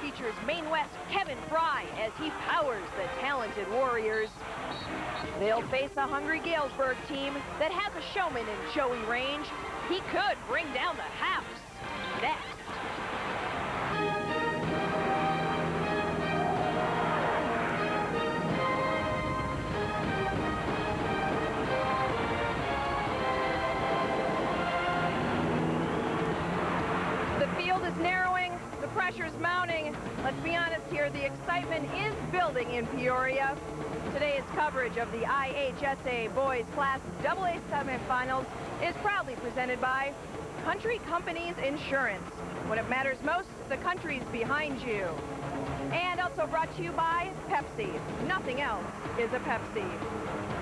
features Maine West Kevin Fry as he powers the talented Warriors. They'll face a hungry Galesburg team that has a showman in Joey Range. He could bring down the house. Next. The field is narrowing, the pressure's mounting. Let's be honest here, the excitement is building in Peoria. Today's coverage of the IHSA Boys Class AA Semifinals is proudly presented by Country Companies Insurance. When it matters most, the country's behind you. And also brought to you by Pepsi. Nothing else is a Pepsi.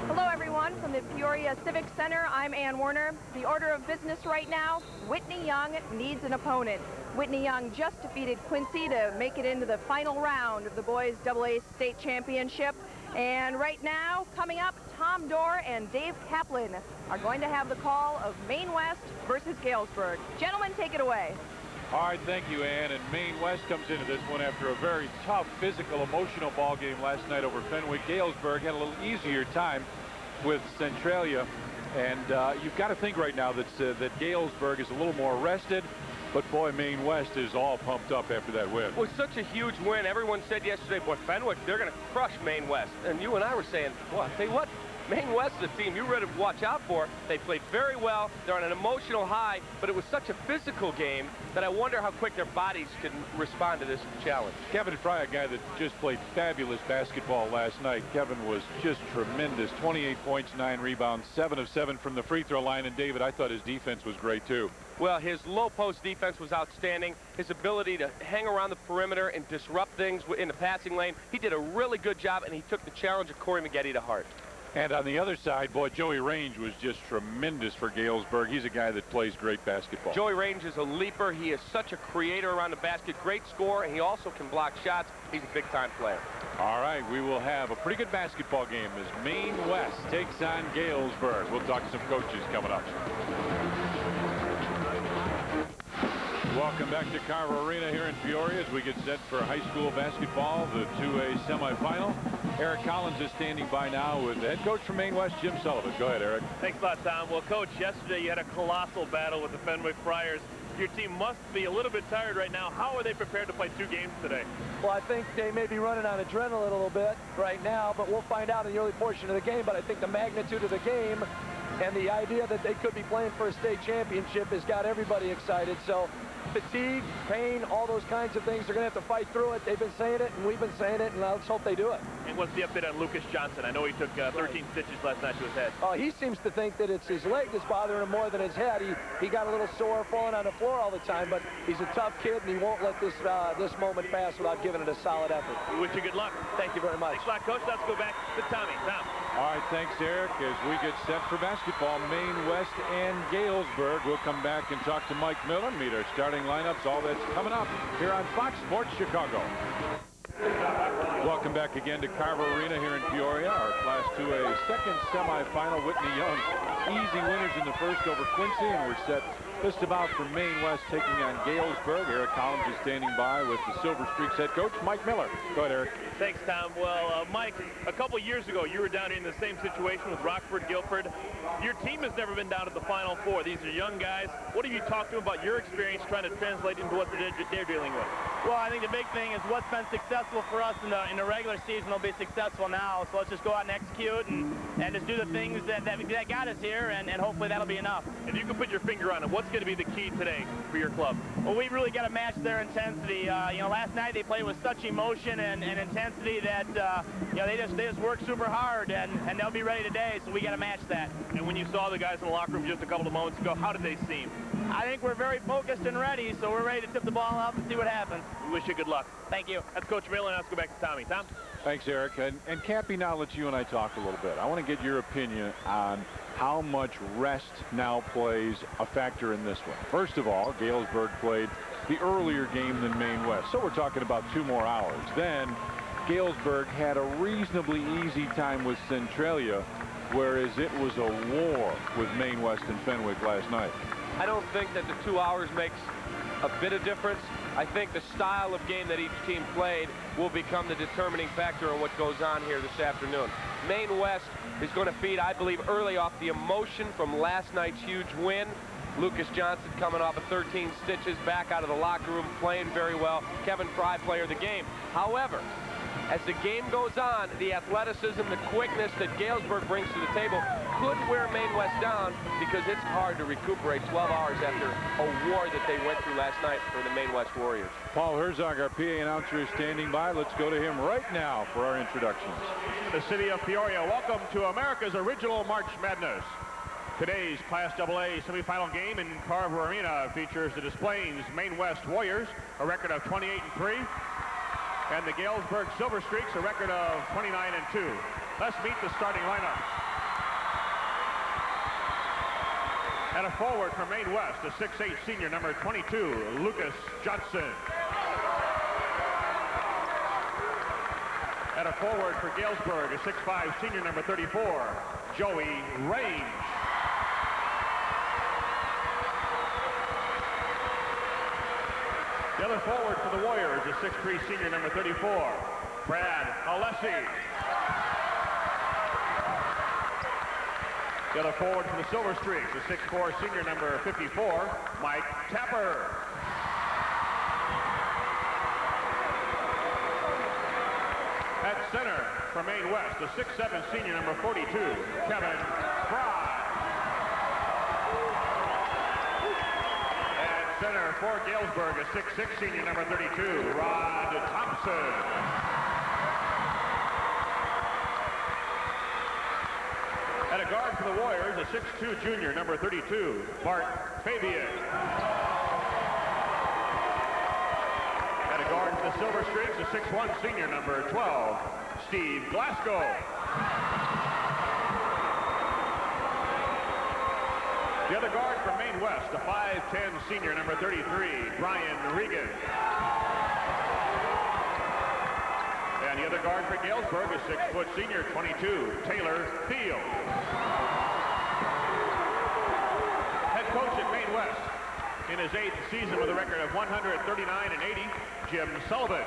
Hello everyone from the Peoria Civic Center. I'm Ann Warner. The order of business right now, Whitney Young needs an opponent. Whitney Young just defeated Quincy to make it into the final round of the Boys AA State Championship. And right now, coming up, Tom Dorr and Dave Kaplan are going to have the call of Maine West versus Galesburg. Gentlemen, take it away. All right, thank you, Ann. And Maine West comes into this one after a very tough, physical, emotional ball game last night over Fenwick. Galesburg had a little easier time with Centralia. And you've got to think right now that Galesburg is a little more rested. But boy, Maine West is all pumped up after that win. Well, such a huge win. Everyone said yesterday, boy, Fenwick, they're going to crush Maine West. And you and I were saying, well, I'll tell you what, Maine West is a team you really watch out for. They played very well. They're on an emotional high, but it was such a physical game that I wonder how quick their bodies can respond to this challenge. Kevin Fry, a guy that just played fabulous basketball last night. Kevin was just tremendous. 28 points, 9 rebounds, 7 of 7 from the free throw line. And David, I thought his defense was great too. Well, his low post defense was outstanding. His ability to hang around the perimeter and disrupt things in the passing lane, he did a really good job, and he took the challenge of Corey Maggette to heart. And on the other side, boy, Joey Range was just tremendous for Galesburg. He's a guy that plays great basketball. Joey Range is a leaper. He is such a creator around the basket, great scorer, and he also can block shots. He's a big-time player. All right, we will have a pretty good basketball game as Maine West takes on Galesburg. We'll talk to some coaches coming up. Welcome back to Carver Arena here in Peoria as we get set for high school basketball, the 2A semifinal. Eric Collins is standing by now with the head coach from Maine West, Jim Sullivan. Go ahead, Eric. Thanks a lot, Tom. Well, Coach, yesterday you had a colossal battle with the Fenwick Friars. Your team must be a little bit tired right now. How are they prepared to play 2 games today? Well, I think they may be running on adrenaline a little bit right now, but we'll find out in the early portion of the game. But I think the magnitude of the game and the idea that they could be playing for a state championship has got everybody excited. So fatigue, pain, all those kinds of things, they're going to have to fight through it. They've been saying it, and we've been saying it, and let's hope they do it. And what's the update on Lucas Johnson? I know he took 13 stitches last night to his head. He seems to think that it's his leg that's bothering him more than his head. He got a little sore falling on the floor all the time, but he's a tough kid, and he won't let this moment pass without giving it a solid effort. We wish you good luck. Thank you very much. Thanks a lot, Coach. Let's go back to Tommy. Tom. All right, thanks, Eric. As we get set for basketball, Maine West and Galesburg. We'll come back and talk to Mike Miller, meet our starting lineups. All that's coming up here on Fox Sports Chicago. Welcome back again to Carver Arena here in Peoria. Our Class 2A second semifinal. Whitney Young, easy winners in the first over Quincy, and we're set just about for Maine West taking on Galesburg. Eric Collins is standing by with the Silver Streaks head coach, Mike Miller. Go ahead, Eric. Thanks, Tom. Well, Mike, a couple years ago, you were down in the same situation with Rockford Guilford. Your team has never been down at the Final Four. These are young guys. What have you talked to them about your experience trying to translate into what they're dealing with? Well, I think the big thing is what's been successful for us in the regular season will be successful now. So let's just go out and execute and just do the things that got us here, and hopefully that'll be enough. If you can put your finger on it, what's going to be the key today for your club? Well, we really got to match their intensity. Last night they played with such emotion and intensity that they just worked super hard, and they'll be ready today. So we got to match that. And when you saw the guys in the locker room just a couple of moments ago, how did they seem? I think we're very focused and ready, so we're ready to tip the ball up and see what happens. We wish you good luck. Thank you. That's Coach Miller, and let's go back to Tommy. Tom? Thanks, Eric. And Cappy, now let you and I talk a little bit. I want to get your opinion on how much rest now plays a factor in this one. First of all, Galesburg played the earlier game than Maine West, so we're talking about 2 more hours. Then Galesburg had a reasonably easy time with Centralia, whereas it was a war with Maine West and Fenwick last night. I don't think that the 2 hours makes a bit of difference. I think the style of game that each team played will become the determining factor in what goes on here this afternoon. Maine West is going to feed, I believe, early off the emotion from last night's huge win. Lucas Johnson coming off of 13 stitches, back out of the locker room, playing very well. Kevin Fry, player of the game. However, as the game goes on, the athleticism, the quickness that Galesburg brings to the table could wear Maine West down, because it's hard to recuperate 12 hours after a war that they went through last night for the Maine West Warriors. Paul Herzog, our PA announcer, is standing by. Let's go to him right now for our introductions. The city of Peoria, welcome to America's original March Madness. Today's Class AA semifinal game in Carver Arena features the Des Plaines Maine West Warriors, a record of 28-3, and the Galesburg Silver Streaks, a record of 29-2. Let's meet the starting lineup. At a forward for Maine West, a 6'8" senior, number 22, Lucas Johnson. At a forward for Galesburg, a 6'5" senior, number 34, Joey Range. The other forward for the Warriors, a 6'3" senior, number 34, Brad Alessi. The other forward for the Silver Streaks, a 6'4" senior, number 54, Mike Tapper. At center for Maine West, a 6'7" senior, number 42, Kevin Fry. Center for Galesburg, a 6'6" senior, number 32, Rod Thompson. At a guard for the Warriors, a 6'2" junior, number 32, Bart Fabian. At a guard for the Silver Streaks, a 6'1" senior, number 12, Steve Glasgow. The other guard for Maine West, a 5'10" senior, number 33, Brian Regan. And the other guard for Galesburg, a 6' senior, 22, Taylor Field. Head coach at Maine West, in his 8th season with a record of 139-80, Jim Sullivan.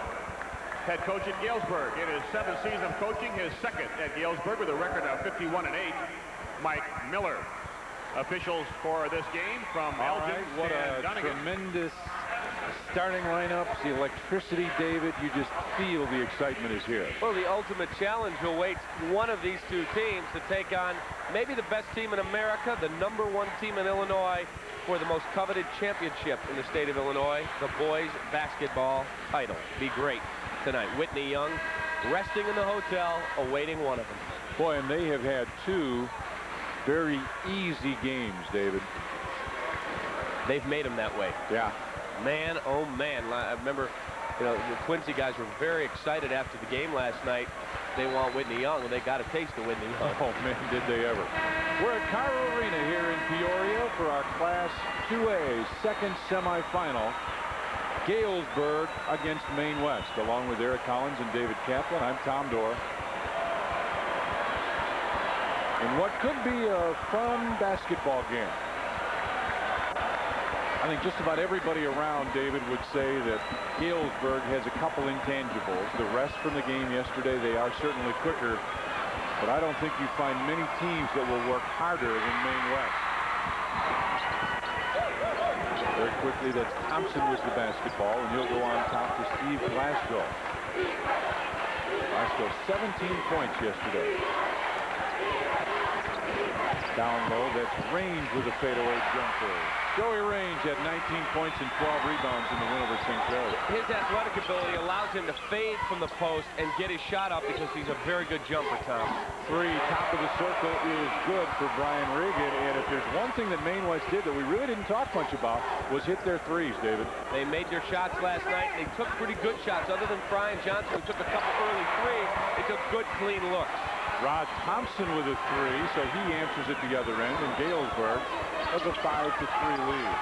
Head coach at Galesburg, in his 7th season of coaching, his 2nd at Galesburg with a record of 51-8, Mike Miller. Officials for this game from Elgin and what a Donegan. tremendous starting lineups, the electricity, David. You just feel the excitement is here. Well, the ultimate challenge awaits one of these two teams to take on maybe the best team in America, the #1 team in Illinois, for the most coveted championship in the state of Illinois, the boys basketball title. Be great tonight. Whitney Young resting in the hotel, awaiting one of them. Boy, and they have had two very easy games, David. They've made them that way. Yeah. Man, oh man. I remember, you know, the Quincy guys were very excited after the game last night. They want Whitney Young, and they got a taste of Whitney Young. Oh man, did they ever. We're at Carver Arena here in Peoria for our Class 2A second semifinal. Galesburg against Maine West. Along with Eric Collins and David Kaplan, I'm Tom Dorr. In what could be a fun basketball game. I think just about everybody around, David, would say that Galesburg has a couple intangibles. The rest from the game yesterday, they are certainly quicker, but I don't think you find many teams that will work harder than Maine West. Very quickly, that's Thompson with the basketball, and he'll go on top to Steve Glasgow. Glasgow, 17 points yesterday. Down low, that's Range with a fadeaway jumper. Joey Range had 19 points and 12 rebounds in the win over St. Clair. His athletic ability allows him to fade from the post and get his shot up because he's a very good jumper, Tom. Three, top of the circle is good for Brian Regan. And if there's one thing that Maine West did that we really didn't talk much about was hit their threes, David. They made their shots last night. They took pretty good shots. Other than Brian Johnson, who took a couple early threes, they took good, clean looks. Rod Thompson with a three, so he answers at the other end, and Galesburg has a 5-3 lead.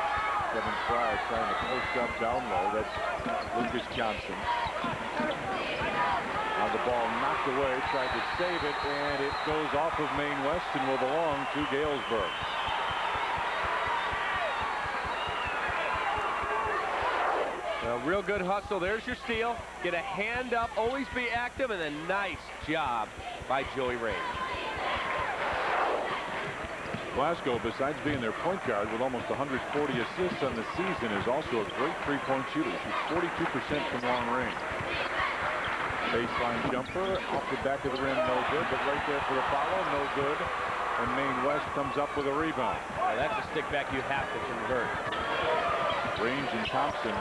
Kevin Fry trying to post up down low. That's Lucas Johnson. Now the ball knocked away, tried to save it, and it goes off of Maine West and will belong to Galesburg. Well, real good hustle. There's your steal. Get a hand up, always be active, and a nice job by Joey Range. Glasgow, besides being their point guard with almost 140 assists on the season, is also a great three-point shooter. Shoots 42% from long range. Baseline jumper off the back of the rim, no good, but right there for the follow, no good. And Maine West comes up with a rebound. Well, that's a stick back you have to convert. Range and Thompson,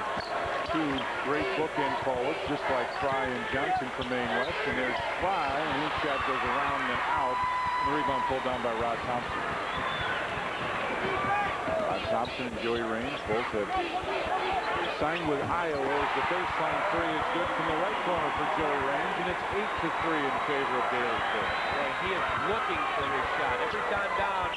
two great bookend forwards, just like Fry and Johnson from Maine West. And there's Fry, and his shot goes around and out. The rebound pulled down by Rod Thompson. Rod Thompson and Joey Range both have signed with Iowa as the baseline three is good from the right corner for Joey Range, and it's 8-3 in favor of Galesburg. Well, he is looking for his shot. Every time down,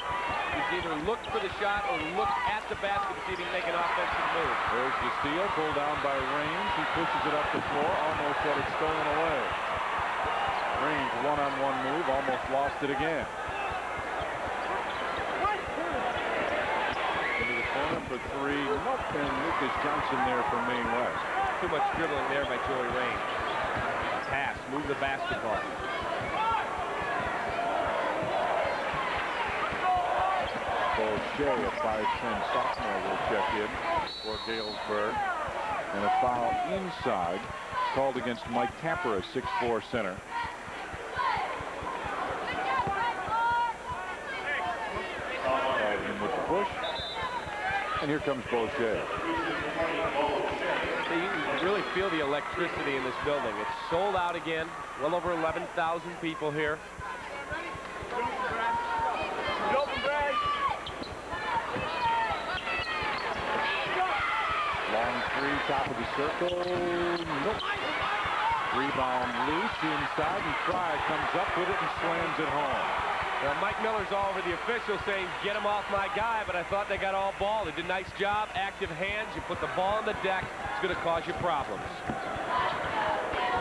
he's either looked for the shot or looked at the basket to see if he can make an offensive move. There's the steal, pulled down by Range. He pushes it up the floor, almost got it stolen away. Range, one-on-one move, almost lost it again. Into the corner for three. Nope, and Lucas Johnson there from Maine West. Too much dribbling there by Joey Range. Pass, move the basketball. Boucher, a 5'10" sophomore, will check in for Galesburg. And a foul inside called against Mike Tapper, a 6'4" center. With the push. And here comes Boucher. So you can really feel the electricity in this building. It's sold out again. Well over 11,000 people here. Long three, top of the circle. Nope. Rebound loose inside, and Fry comes up with it and slams it home. Well, Mike Miller's all over the officials saying, get him off my guy, but I thought they got all ball. They did a nice job, active hands. You put the ball on the deck, it's going to cause you problems.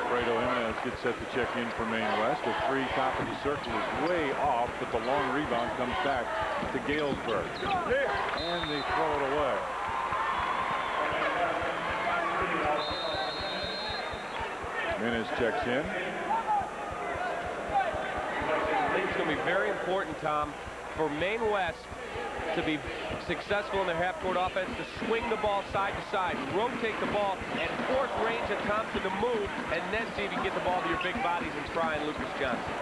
Fredo Jimenez gets set to check in for Maine West. A three, top of the circle is way off, but the long rebound comes back to Galesburg. And they throw it away. Jimenez checks in. I think it's going to be very important, Tom, for Maine West to be successful in their half-court offense, to swing the ball side to side, rotate the ball, and force Range and Thompson to move, and then see if you can get the ball to your big bodies and Fry and Lucas Johnson.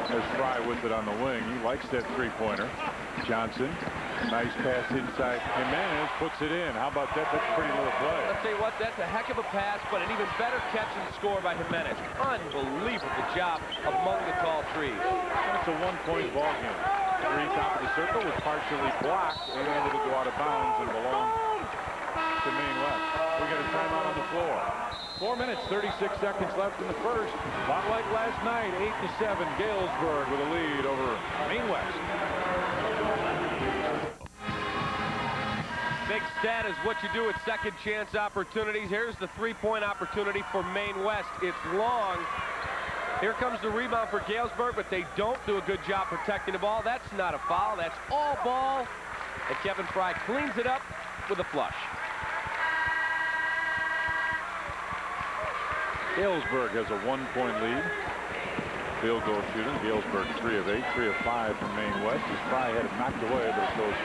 There's Fry with it on the wing. He likes that three-pointer. Johnson, nice pass inside. Jimenez puts it in. How about that? That's a pretty little play. I'll tell you what, that's a heck of a pass, but an even better catch and score by Jimenez. Unbelievable job among the tall threes. It's a one-point ball game. Three, top of the circle was partially blocked, and it'll go out of bounds and belong to Maine West. We got a timeout on the floor. 4 minutes, 36 seconds left in the first. A lot like last night, 8-7. Galesburg with a lead over Maine West. Big stat is what you do with second chance opportunities. Here's the three-point opportunity for Maine West. It's long. Here comes the rebound for Galesburg, but they don't do a good job protecting the ball. That's not a foul. That's all ball. And Kevin Fry cleans it up with a flush. Galesburg has a one-point lead. Field goal shooting. Galesburg 3 of 8, 3 of 5 from Maine West. As Fry had it knocked away, but it goes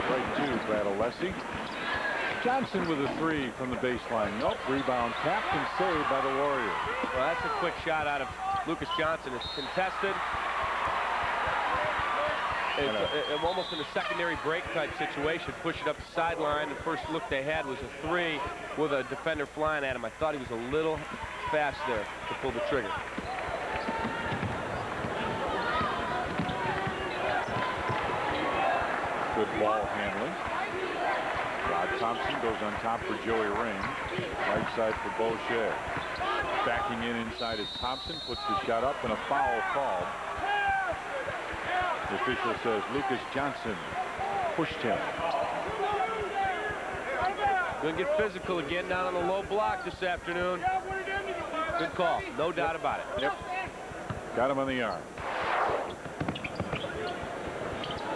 right to Brad Alessi. Johnson with a three from the baseline. Nope. Rebound tapped and saved by the Warriors. Well, that's a quick shot out of Lucas Johnson. It's contested. It's almost in a secondary break type situation. Push it up the sideline. The first look they had was a three with a defender flying at him. I thought he was a little fast there to pull the trigger. Good ball handling. Rod Thompson goes on top for Joey Range. Right side for Boucher. Backing in inside is Thompson. Puts the shot up and a foul called. The official says Lucas Johnson pushed him. Going to get physical again down on the low block this afternoon. Good call. No doubt about it. Yep. Got him on the arm.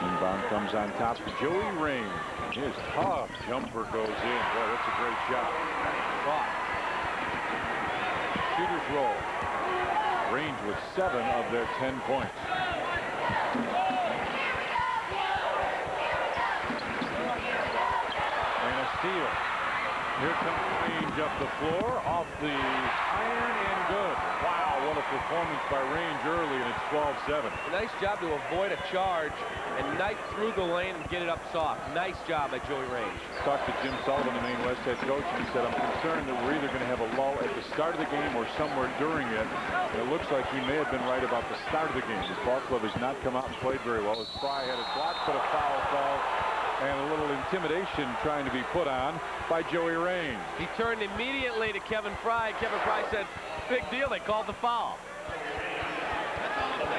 Inbound comes on top to Joey Range. His tough jumper goes in. Boy, that's a great shot. Caught. Shooters roll. Range with 7 of their 10 points. And a steal. Here comes Range up the floor, off the iron, and good. Wow, what a performance by Range early, and it's 12-7. Nice job to avoid a charge and knife through the lane and get it up soft. Nice job by Joey Range. Talked to Jim Sullivan, the Maine West head coach, and he said, I'm concerned that we're either going to have a lull at the start of the game or somewhere during it. And it looks like he may have been right about the start of the game. The ball club has not come out and played very well. As Fry had it blocked, but a foul call. And a little intimidation trying to be put on by Joey Range. He turned immediately to Kevin Fry. Kevin Fry said, big deal, they called the foul.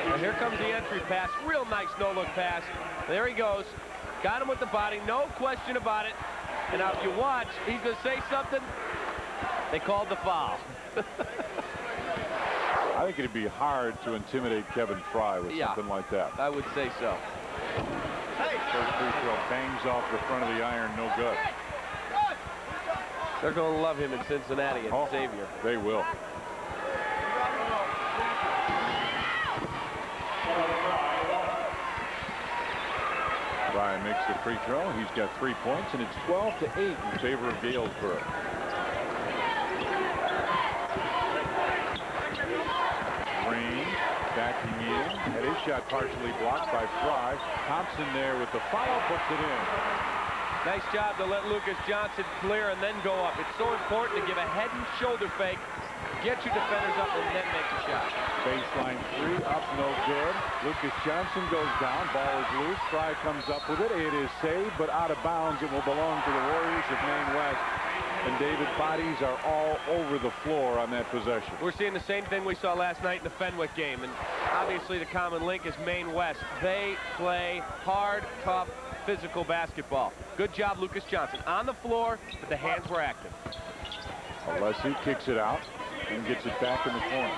And here comes the entry pass. Real nice no-look pass. There he goes. Got him with the body, no question about it. And now if you watch, he's going to say something. They called the foul. I think it'd be hard to intimidate Kevin Fry with something like that. I would say so. First free throw bangs off the front of the iron, no good. They're going to love him in Cincinnati at Xavier. They will. Ryan makes the free throw. He's got 3 points, and it's 12-8 in favor of Galesburg. Range backing in. Had his shot partially blocked by Fry. Thompson there with the foul, puts it in. Nice job to let Lucas Johnson clear and then go up. It's so important to give a head and shoulder fake, get your defenders up, and then make the shot. Baseline 3 up, no good. Lucas Johnson goes down. Ball is loose. Fry comes up with it. It is saved, but out of bounds. It will belong to the Warriors of Maine West. And David, bodies are all over the floor on that possession. We're seeing the same thing we saw last night in the Fenwick game. And obviously the common link is Maine West. They play hard, tough, physical basketball. Good job, Lucas Johnson. On the floor, but the hands were active. Alessi kicks it out and gets it back in the corner.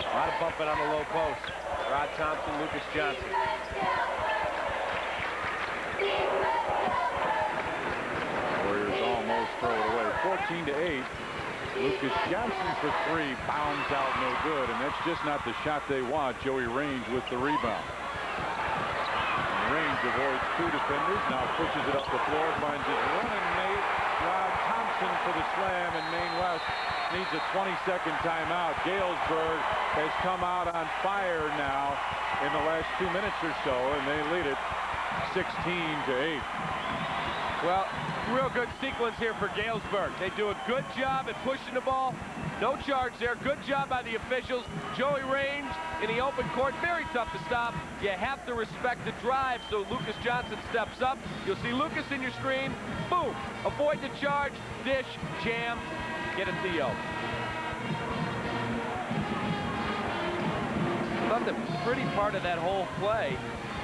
A lot of bumping on the low post. Rod Thompson, Lucas Johnson. Warriors almost throw it away. 14-8. Lucas Johnson for 3. Bounds out, no good. And that's just not the shot they want. Joey Range with the rebound. Range avoids 2 defenders. Now pushes it up the floor. Finds his running mate, Rod Thompson, for the slam. And Maine West needs a 20-second timeout. Galesburg has come out on fire now in the last 2 minutes or so. And they lead it 16-8. Well, real good sequence here for Galesburg. They do a good job at pushing the ball. No charge there. Good job by the officials. Joey Range in the open court. Very tough to stop. You have to respect the drive, so Lucas Johnson steps up. You'll see Lucas in your screen. Boom. Avoid the charge. Dish. Jam. Get a TO. Not the pretty part of that whole play.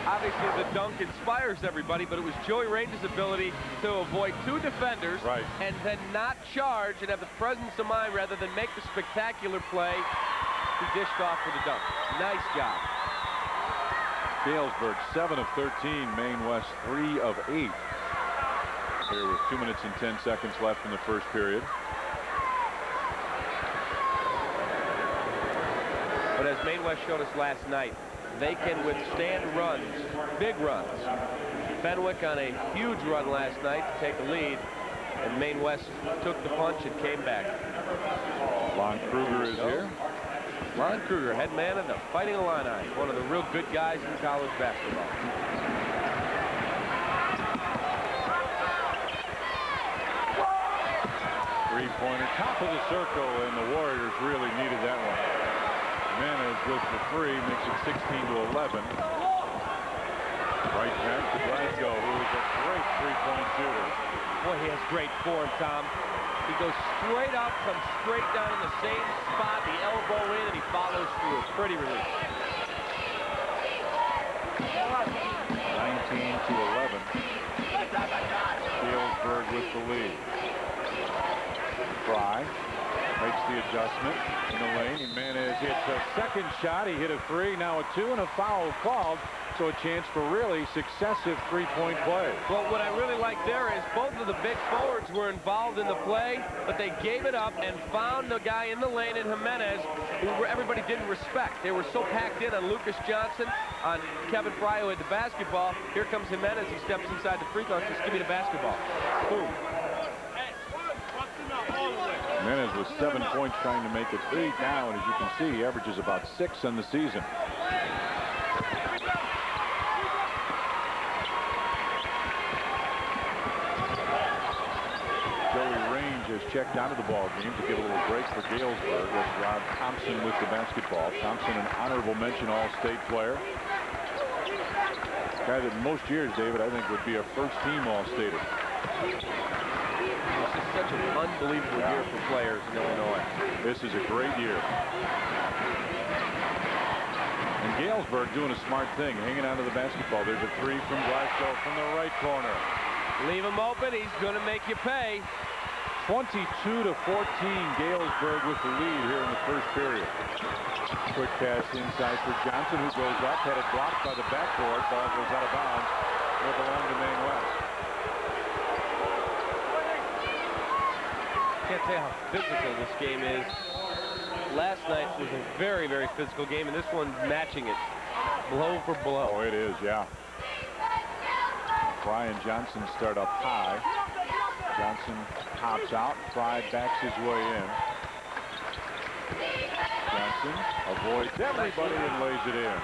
Obviously, the dunk inspires everybody, but it was Joey Range's ability to avoid 2 defenders and then not charge and have the presence of mind rather than make the spectacular play. He dished off for the dunk. Nice job. Galesburg 7 of 13. Maine West 3 of 8. Here with 2 minutes and 10 seconds left in the first period. But as Maine West showed us last night, they can withstand runs, big runs. Fenwick on a huge run last night to take the lead, and Maine West took the punch and came back. Lon Kruger is here. Lon Kruger, head man of the Fighting Illini, one of the real good guys in college basketball. Three-pointer, top of the circle, and the Warriors really needed that one. Manna is good for 3, makes it 16-11. Right back to Glasgow, who is a great three-point shooter. Boy, he has great form, Tom. He goes straight up, comes straight down in the same spot, the elbow in, and he follows through. Pretty release. 19-11. Galesburg with the lead. Fry Makes the adjustment in the lane. Jimenez hits a second shot. He hit a 3, now a 2, and a foul called. So a chance for really successive three-point play. Well, what I really like there is both of the big forwards were involved in the play, but they gave it up and found the guy in the lane in Jimenez who everybody didn't respect. They were so packed in on Lucas Johnson, on Kevin Fry who had the basketball. Here comes Jimenez. He steps inside the free throw. Just give me the basketball. Boom. Jimenez with 7 points, trying to make it 8 now, and as you can see, he averages about 6 on the season. Has checked out of the ball game to get a little break for Galesburg. That's Rob Thompson with the basketball. Thompson, an honorable mention All-State player. Guy that most years, David, I think would be a first-team All-Stater. This is such an unbelievable year for players in Illinois. This is a great year. And Galesburg doing a smart thing, hanging onto the basketball. There's a 3 from Glasgow from the right corner. Leave him open. He's going to make you pay. 22-14, Galesburg with the lead here in the first period. Quick pass inside for Johnson, who goes up, had it blocked by the backboard. Ball goes out of bounds. Will belong to Maine West. Can't tell how physical this game is. Last night was a very, very physical game, and this one's matching it blow for blow. Oh, it is, yeah. Brian Johnson start up high. Johnson hops out. Fry backs his way in. Johnson avoids everybody and lays it in.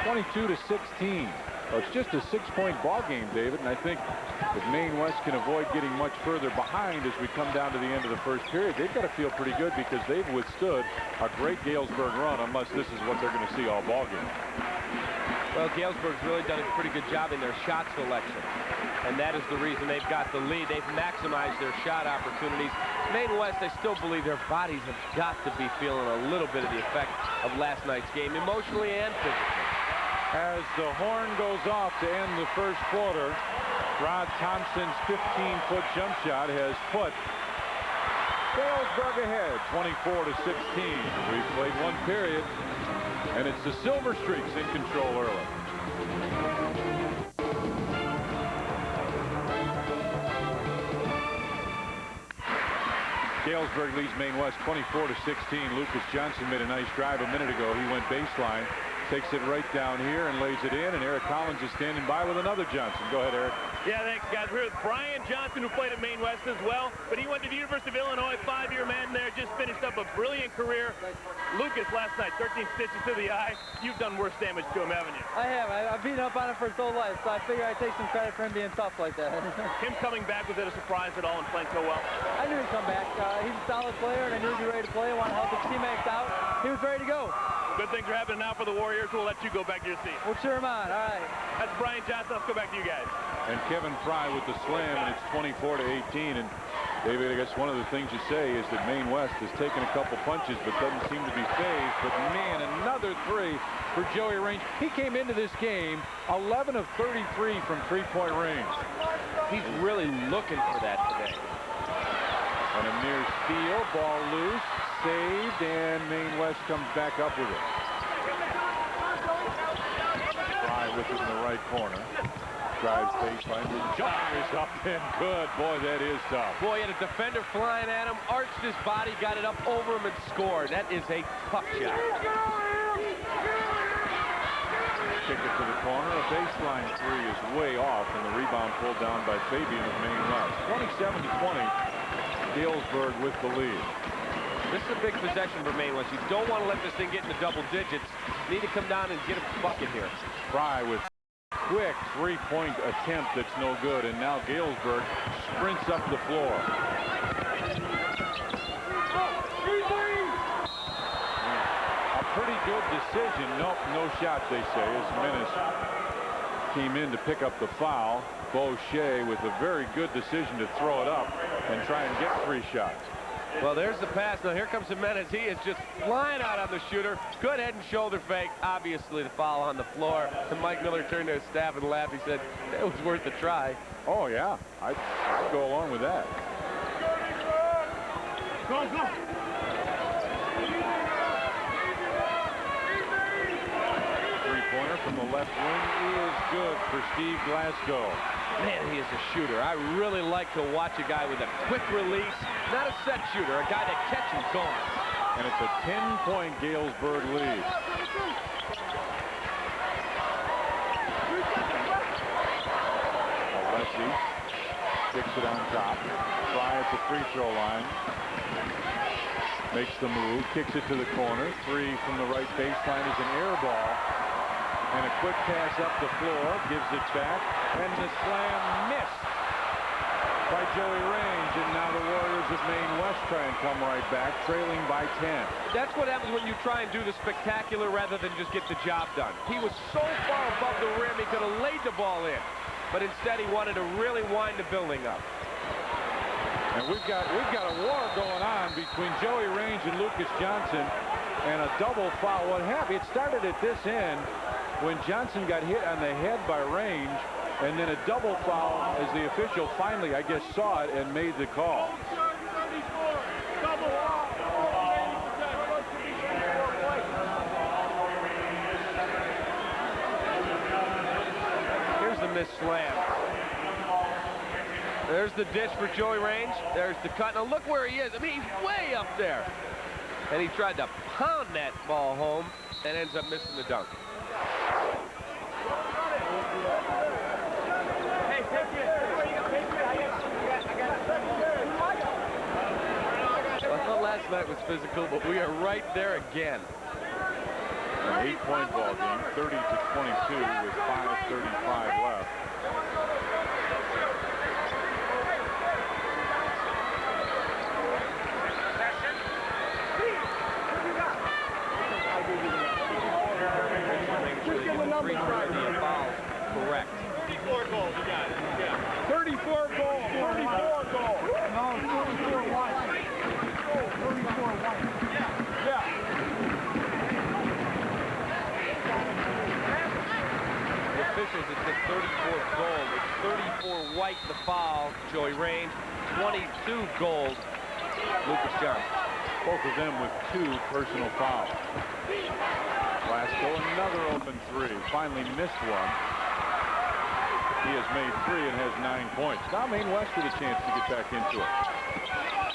22-16. Well, it's just a 6-point ball game, David, and I think if Maine West can avoid getting much further behind as we come down to the end of the first period, they've got to feel pretty good because they've withstood a great Galesburg run, unless this is what they're going to see all ball game. Well, Galesburg's really done a pretty good job in their shot selection, and that is the reason they've got the lead. They've maximized their shot opportunities. Maine West, I still believe their bodies have got to be feeling a little bit of the effect of last night's game, emotionally and physically. As the horn goes off to end the first quarter, Rod Thompson's 15-foot jump shot has put Galesburg ahead, 24-16. We've played one period, and it's the Silver Streaks in control early. Galesburg leads Maine West 24-16. Lucas Johnson made a nice drive a minute ago. He went baseline, takes it right down here and lays it in, and Eric Collins is standing by with another Johnson. Go ahead, Eric. Yeah, thanks, guys. We're with Brian Johnson, who played at Maine West as well, but he went to the University of Illinois, 5-year man there, just finished up a brilliant career. Lucas last night, 13 stitches to the eye. You've done worse damage to him, haven't you? I have. I've beaten up on him for his whole life, so I figure I'd take some credit for him being tough like that. Him coming back, was it a surprise at all and playing so well? I knew he'd come back. He's a solid player, and I knew he'd be ready to play. I want to help his teammates out. He was ready to go. Good things are happening now for the Warriors. We'll let you go back to your seat. We'll cheer him on. All right. That's Brian Johnson. Let's go back to you guys. And Kevin Fry with the slam, and it's 24-18. And David, I guess one of the things you say is that Maine West has taken a couple punches but doesn't seem to be phased. But man, another 3 for Joey Range. He came into this game 11 of 33 from three-point range. He's really looking for that today. And a near steal, ball loose, saved, and Maine West comes back up with it. Fry with it in the right corner. Drives baseline, the jumper is up and good. Boy, that is tough. Boy, he had a defender flying at him, arched his body, got it up over him, and scored. That is a tough shot. Kick it to the corner. A baseline 3 is way off, and the rebound pulled down by Fabian of Maine West. 27-20. Galesburg with the lead. This is a big possession for Maine West. You don't want to let this thing get into double digits. You need to come down and get a bucket here. Fry with quick three-point attempt that's no good, and now Galesburg sprints up the floor. A pretty good decision. Nope, no shot, they say, as Menace came in to pick up the foul. Beauchesne with a very good decision to throw it up and try and get 3 shots. Well, there's the pass. Now here comes Jimenez. He is just flying out on the shooter. Good head and shoulder fake. Obviously the foul on the floor. And Mike Miller turned to his staff and laughed. He said, it was worth a try. Oh, yeah. I'd go along with that. Go, go. Three-pointer from the left wing is good for Steve Glasgow. Man, he is a shooter. I really like to watch a guy with a quick release, not a set shooter, a guy that catches going. And it's a 10-point Galesburg lead. Alessi kicks it on top. Try at the free throw line. Makes the move, kicks it to the corner. Three from the right baseline is an air ball. And a quick pass up the floor, gives it back, and the slam missed by Joey Range. And now the Warriors of Maine West try and come right back, trailing by 10. That's what happens when you try and do the spectacular rather than just get the job done. He was so far above the rim, he could have laid the ball in. But instead, he wanted to really wind the building up. And we've got a war going on between Joey Range and Lucas Johnson, and a double foul. What happened? It started at this end when Johnson got hit on the head by Range, and then a double foul as the official finally, I guess, saw it and made the call. Here's the missed slam. There's the dish for Joey Range. There's the cut. Now look where he is. I mean, he's way up there. And he tried to pound that ball home and ends up missing the dunk. I thought last night was physical, but we are right there again. An 8-point ball game, 30-22 with 5:35 left. Correct. 34 goals, you got it. Yeah. 34 goals. 34 goals. No, 34 1. 34 1. Yeah. The officials, it said 34 gold. It's 34 white, the foul, Joey Range. 22 gold, Lucas Johnson. Both of them with 2 personal fouls. Glasgow, another open three. Finally missed one. He has made 3 and has 9 points. Now Maine West with a chance to get back into it.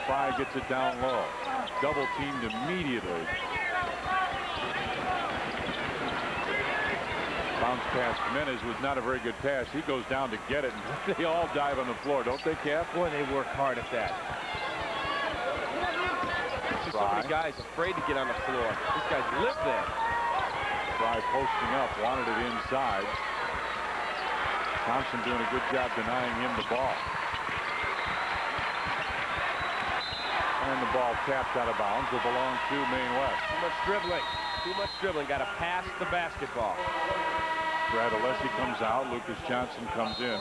Fry gets it down low. Double teamed immediately. Bounce pass Jimenez was not a very good pass. He goes down to get it, and they all dive on the floor, don't they, Cap? Boy, they work hard at that. So many guys afraid to get on the floor. These guys live there. Fry posting up, wanted it inside. Thompson doing a good job denying him the ball. And the ball tapped out of bounds. Will belong to Maine West. Too much dribbling. Too much dribbling. Got to pass the basketball. Brad Alessi comes out. Lucas Johnson comes in.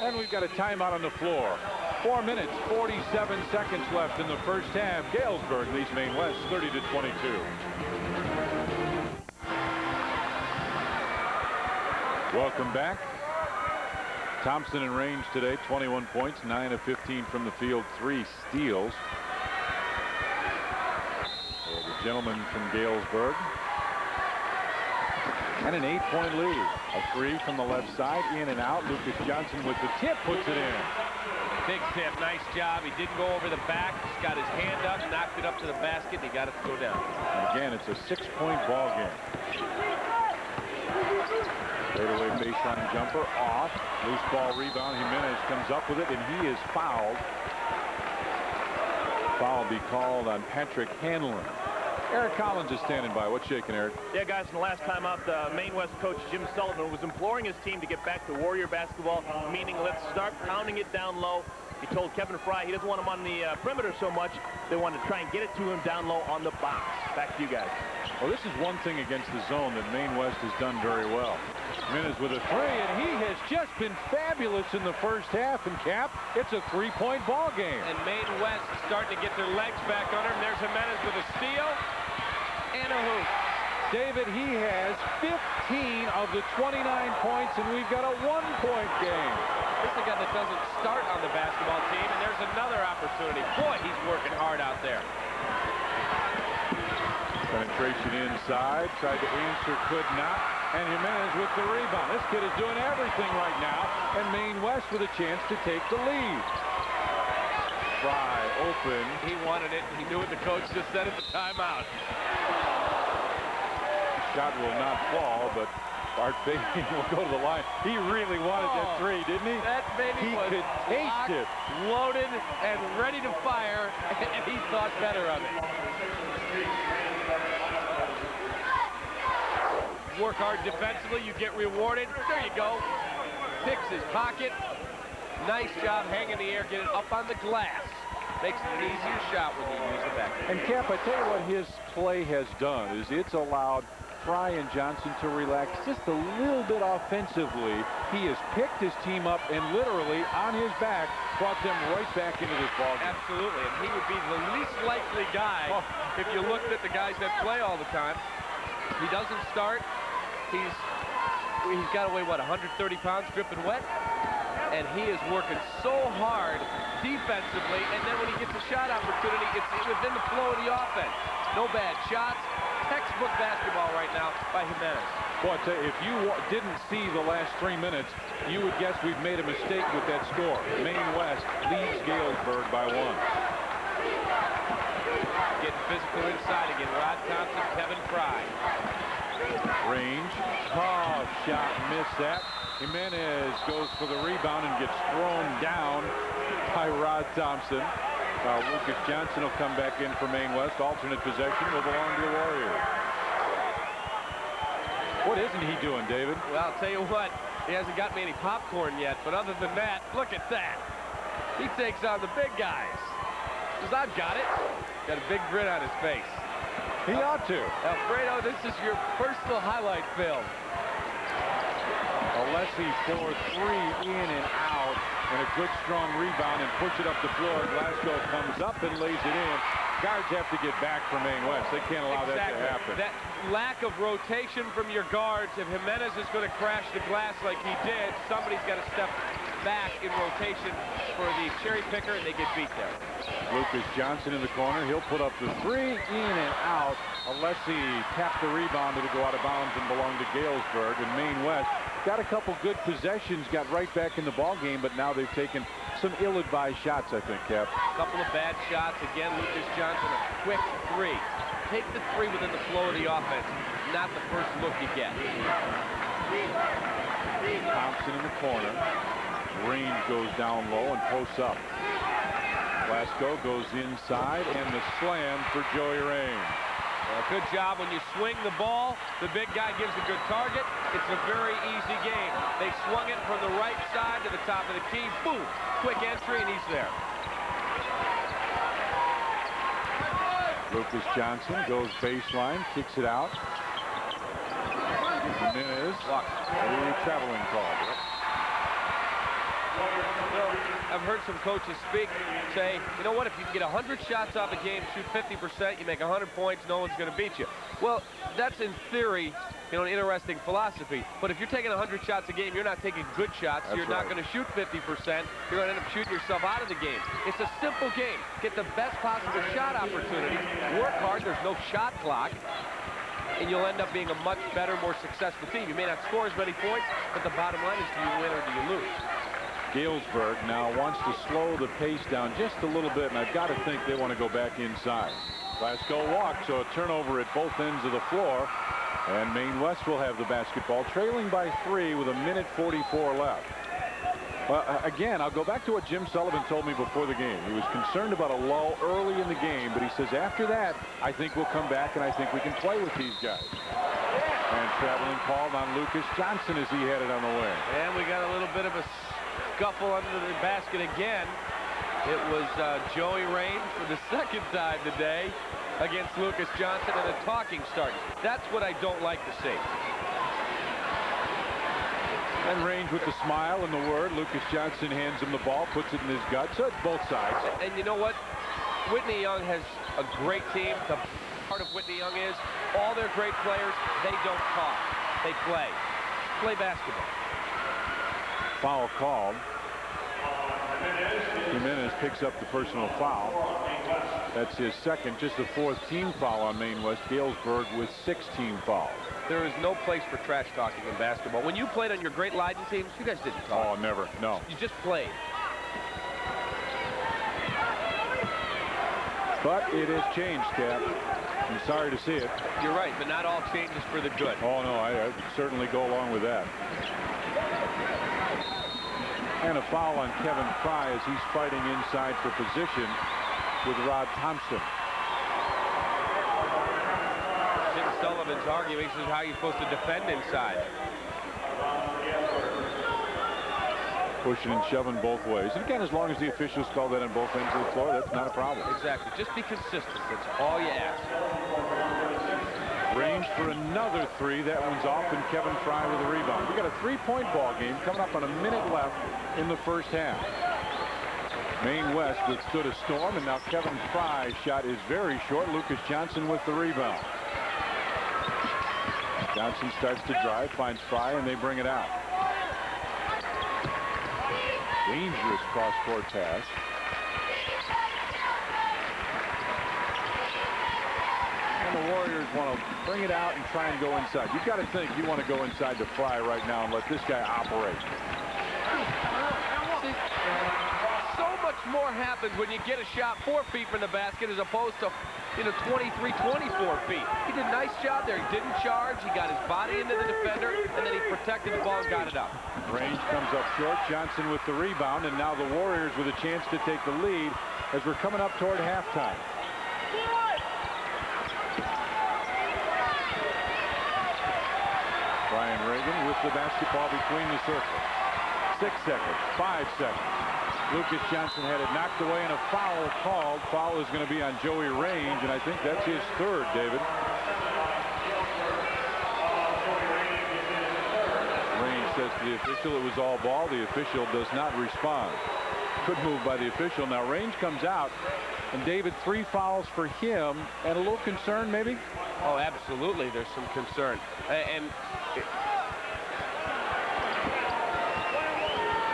And we've got a timeout on the floor. 4 minutes, 47 seconds left in the first half. Galesburg leads Maine West 30-22. Welcome back. Thompson in range today, 21 points, 9 of 15 from the field, 3 steals. So the gentleman from Galesburg. And an 8-point lead. A 3 from the left side, in and out. Lucas Johnson with the tip, puts it in. Big tip, nice job. He didn't go over the back, just got his hand up, knocked it up to the basket, and he got it to go down. And again, it's a 6-point ball game. Fadeaway baseline jumper off. Loose ball rebound. Jimenez comes up with it, and he is fouled. Foul be called on Patrick Hanlon. Eric Collins is standing by. What's shaking, Eric? Yeah, guys, from the last time out, the Maine West coach Jim Sullivan was imploring his team to get back to Warrior basketball, meaning let's start pounding it down low, He told Kevin Fry he doesn't want him on the perimeter so much. They want to try and get it to him down low on the box. Back to you guys. Well, this is one thing against the zone that Maine West has done very well. Jimenez with a three, and he has just been fabulous in the first half. And Cap, it's a three-point ball game. And Maine West is starting to get their legs back under him. There's Jimenez with a steal and a hoop. David, he has 15 of the 29 points, and we've got a one-point game. This is a guy that doesn't start on the basketball team, and there's another opportunity. Boy, he's working hard out there. Penetration inside, tried to answer, could not, and Jimenez with the rebound. This kid is doing everything right now, and Maine West with a chance to take the lead. Fry open. He wanted it. He knew what the coach just said at the timeout. Shot will not fall, but Art Baby will go to the line. He really wanted that three, didn't he? That baby he was could taste it. Loaded and ready to fire, and he thought better of it. Work hard defensively, you get rewarded. There you go. Picks his pocket. Nice job hanging the air, get it up on the glass. Makes it an easier shot when you use the back. And Cap, I tell you what his play has done is it's allowed Fry and Johnson to relax just a little bit offensively. He has picked his team up and literally on his back brought them right back into this ballgame. Absolutely, and he would be the least likely guy if you looked at the guys that play all the time. He doesn't start. He's got to weigh, what, 130 pounds dripping wet? And he is working so hard defensively, and then when he gets a shot opportunity, it's within the flow of the offense. No bad shots. Textbook basketball right now by Jimenez. Boy, I tell you, if you didn't see the last 3 minutes, you would guess we've made a mistake with that score. Maine West leads Galesburg by 1. Getting physical inside again. Rod Thompson, Kevin Fry. Range. Oh, shot. Missed that. Jimenez goes for the rebound and gets thrown down by Rod Thompson. Lucas Johnson will come back in for Maine West. Alternate possession will belong to the Warriors. What isn't he doing, David? Well, I'll tell you what. He hasn't got me any popcorn yet, but other than that, look at that. He takes on the big guys. Says, I've got it. Got a big grin on his face. He ought to. Alfredo, this is your personal highlight film. Alessi for three, in and out, and a good strong rebound and push it up the floor. Glasgow comes up and lays it in. Guards have to get back from Maine West. They can't allow that to happen. That lack of rotation from your guards, if Jimenez is going to crash the glass like he did, somebody's got to step back in rotation for the cherry picker, and they get beat there. Lucas Johnson in the corner. He'll put up the three, in and out. Alessi tapped the rebound. It'll go out of bounds and belong to Galesburg. And Maine West got a couple good possessions, got right back in the ball game, but now they've taken some ill-advised shots, I think, Cap. A couple of bad shots. Again, Lucas Johnson, a quick three. Take the three within the flow of the offense, not the first look you get. Thompson in the corner. Range goes down low and posts up. Glasgow goes inside, and the slam for Joey Range. Well, good job. When you swing the ball, the big guy gives a good target. It's a very easy game. They swung it from the right side to the top of the key. Boom! Quick entry, and he's there. Lucas Johnson goes baseline, kicks it out. Jimenez, a traveling call. I've heard some coaches speak, say, you know what, if you can get 100 shots off a game, shoot 50%, you make 100 points, no one's going to beat you. Well, that's in theory, you know, an interesting philosophy. But if you're taking 100 shots a game, you're not taking good shots. That's you're not going to shoot 50%. You're going to end up shooting yourself out of the game. It's a simple game. Get the best possible shot opportunity. Work hard. There's no shot clock. And you'll end up being a much better, more successful team. You may not score as many points, but the bottom line is, do you win or do you lose? Galesburg now wants to slow the pace down just a little bit, and I've got to think they want to go back inside. Glasgow walks, so a turnover at both ends of the floor, and Maine West will have the basketball, trailing by 3 with 1:44 left. Again, I'll go back to what Jim Sullivan told me before the game. He was concerned about a lull early in the game, but he says after that, I think we'll come back, and I think we can play with these guys. And traveling called on Lucas Johnson as he headed on the wing. And we got a little bit of a scuffle under the basket again. It was Joey Raines for the second time today against Lucas Johnson, and a talking start. That's what I don't like to see. And Raines with the smile and the word. Lucas Johnson hands him the ball, puts it in his gut. So it's both sides. And you know what? Whitney Young has a great team. The part of Whitney Young is all their great players, they don't talk. They play. Play basketball. Foul called. Jimenez picks up the personal foul. That's his second, just the fourth team foul on Maine West. Galesburg with 6 team fouls. There is no place for trash talking in basketball. When you played on your great Leiden teams, you guys didn't talk. Oh, never, no. You just played. But it has changed, Cap. I'm sorry to see it. You're right, but not all changes for the good. Oh, no, I certainly go along with that. And a foul on Kevin Fry as he's fighting inside for position with Rod Thompson. Jim Sullivan's arguing this is how you're supposed to defend inside. Pushing and shoving both ways. And again, as long as the officials call that on both ends of the floor, that's not a problem. Exactly. Just be consistent. That's all you ask. Range for another 3. That one's off, and Kevin Fry with a rebound. We got a 3-point ball game coming up on a minute left in the first half. Maine West withstood a storm, and now Kevin Fry's shot is very short. Lucas Johnson with the rebound. Johnson starts to drive, finds Fry, and they bring it out. Dangerous cross-court pass. And the Warriors want to bring it out and try and go inside. You've got to think you want to go inside to Fry right now and let this guy operate. So much more happens when you get a shot 4 feet from the basket as opposed to, 23, 24 feet. He did a nice job there. He didn't charge. He got his body into the defender, and then he protected the ball and got it up. Range comes up short. Johnson with the rebound, and now the Warriors with a chance to take the lead as we're coming up toward halftime. Brian Reagan with the basketball between the circles. 6 seconds, 5 seconds. Lucas Johnson had it knocked away and a foul called. Foul is going to be on Joey Range, and I think that's his 3rd, David. Range says to the official it was all ball. The official does not respond. Good move by the official. Now Range comes out, and David, 3 fouls for him, and a little concern maybe? Oh, absolutely. There's some concern. And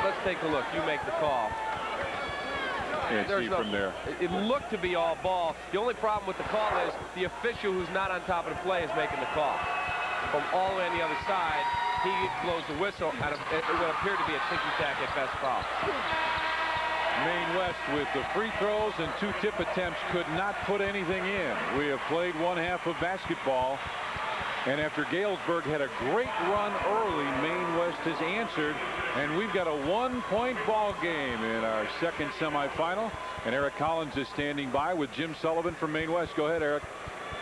let's take a look. You make the call. Can't see from there. It looked to be all ball. The only problem with the call is the official who's not on top of the play is making the call. From all the way on the other side, he blows the whistle out of it would appear to be a ticky-tack at best foul. Maine West with the free throws and 2 tip attempts could not put anything in. We have played 1 half of basketball. And after Galesburg had a great run early, Maine West has answered, and we've got a 1-point ball game in our second semifinal. And Eric Collins is standing by with Jim Sullivan from Maine West. Go ahead, Eric.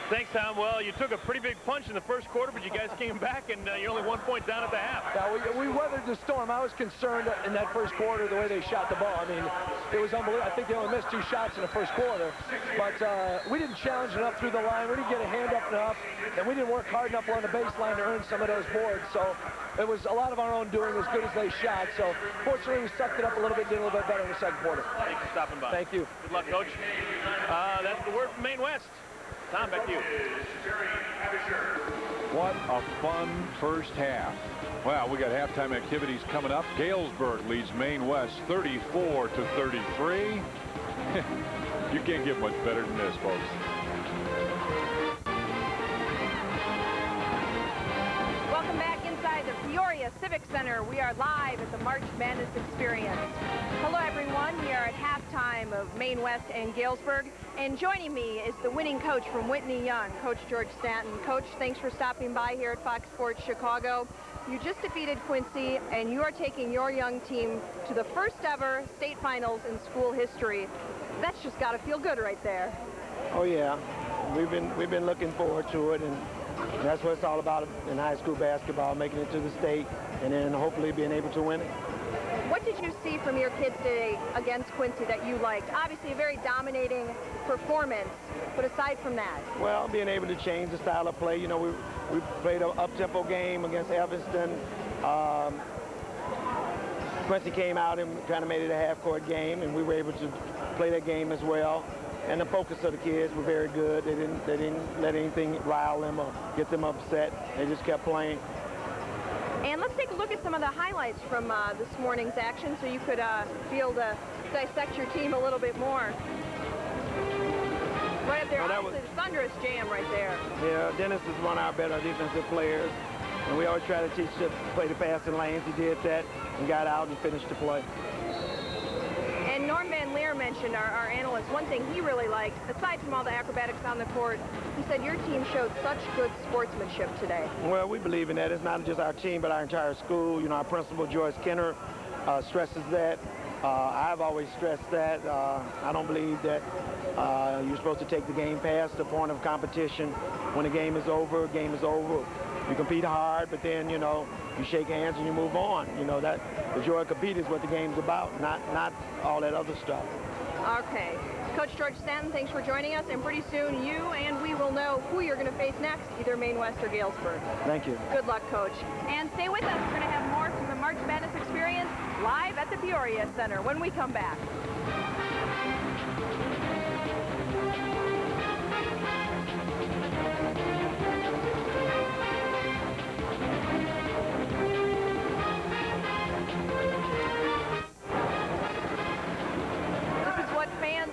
Thanks, Tom. Well, you took a pretty big punch in the first quarter, but you guys came back, and you're only 1 point down at the half. Yeah, we weathered the storm. I was concerned in that first quarter the way they shot the ball. I mean, it was unbelievable. I think they only missed 2 shots in the first quarter. But we didn't challenge enough through the line. We didn't get a hand up enough. And we didn't work hard enough on the baseline to earn some of those boards. So it was a lot of our own doing as good as they shot. So fortunately, we sucked it up a little bit, did a little bit better in the second quarter. Thanks for stopping by. Thank you. Good luck, Coach. That's the word from Maine West. Tom, back to you. What a fun first half. Wow, we got halftime activities coming up. Galesburg leads Maine West 34-33. You can't get much better than this, folks. Welcome back inside the Peoria Civic Center. We are live at the March Madness Experience. Hello, everyone. We are at halftime of Maine West and Galesburg. And joining me is the winning coach from Whitney Young, Coach George Stanton. Coach, thanks for stopping by here at Fox Sports Chicago. You just defeated Quincy, and you are taking your young team to the first ever state finals in school history. That's just got to feel good right there. Oh, yeah. We've been looking forward to it, and that's what it's all about in high school basketball, making it to the state, and then hopefully being able to win it. What did you see from your kids today against Quincy that you liked? Obviously a very dominating performance, but aside from that? Well, being able to change the style of play. You know, we played an up-tempo game against Evanston. Quincy came out and kind of made it a half-court game, and we were able to play that game as well. And the focus of the kids were very good. They didn't let anything rile them or get them upset. They just kept playing. And let's take a look at some of the highlights from this morning's action so you could be able to dissect your team a little bit more. Right up there, obviously the thunderous jam right there. Yeah, Dennis is one of our better defensive players. And we always try to teach him to play the passing lanes. He did that and got out and finished the play. And Norm Van Leer mentioned, our analyst, one thing he really liked, aside from all the acrobatics on the court, he said your team showed such good sportsmanship today. Well, we believe in that. It's not just our team, but our entire school. You know, our principal, Joyce Kenner, stresses that. I've always stressed that. I don't believe that you're supposed to take the game past the point of competition. When the game is over, You compete hard, but then, you know, you shake hands and you move on. You know, that the joy of competing is what the game's about, not all that other stuff. Okay. Coach George Stanton, thanks for joining us, and pretty soon you and we will know who you're going to face next, either Maine West or Galesburg. Thank you. Good luck, Coach. And stay with us. We're going to have more from the March Madness experience live at the Peoria Center when we come back.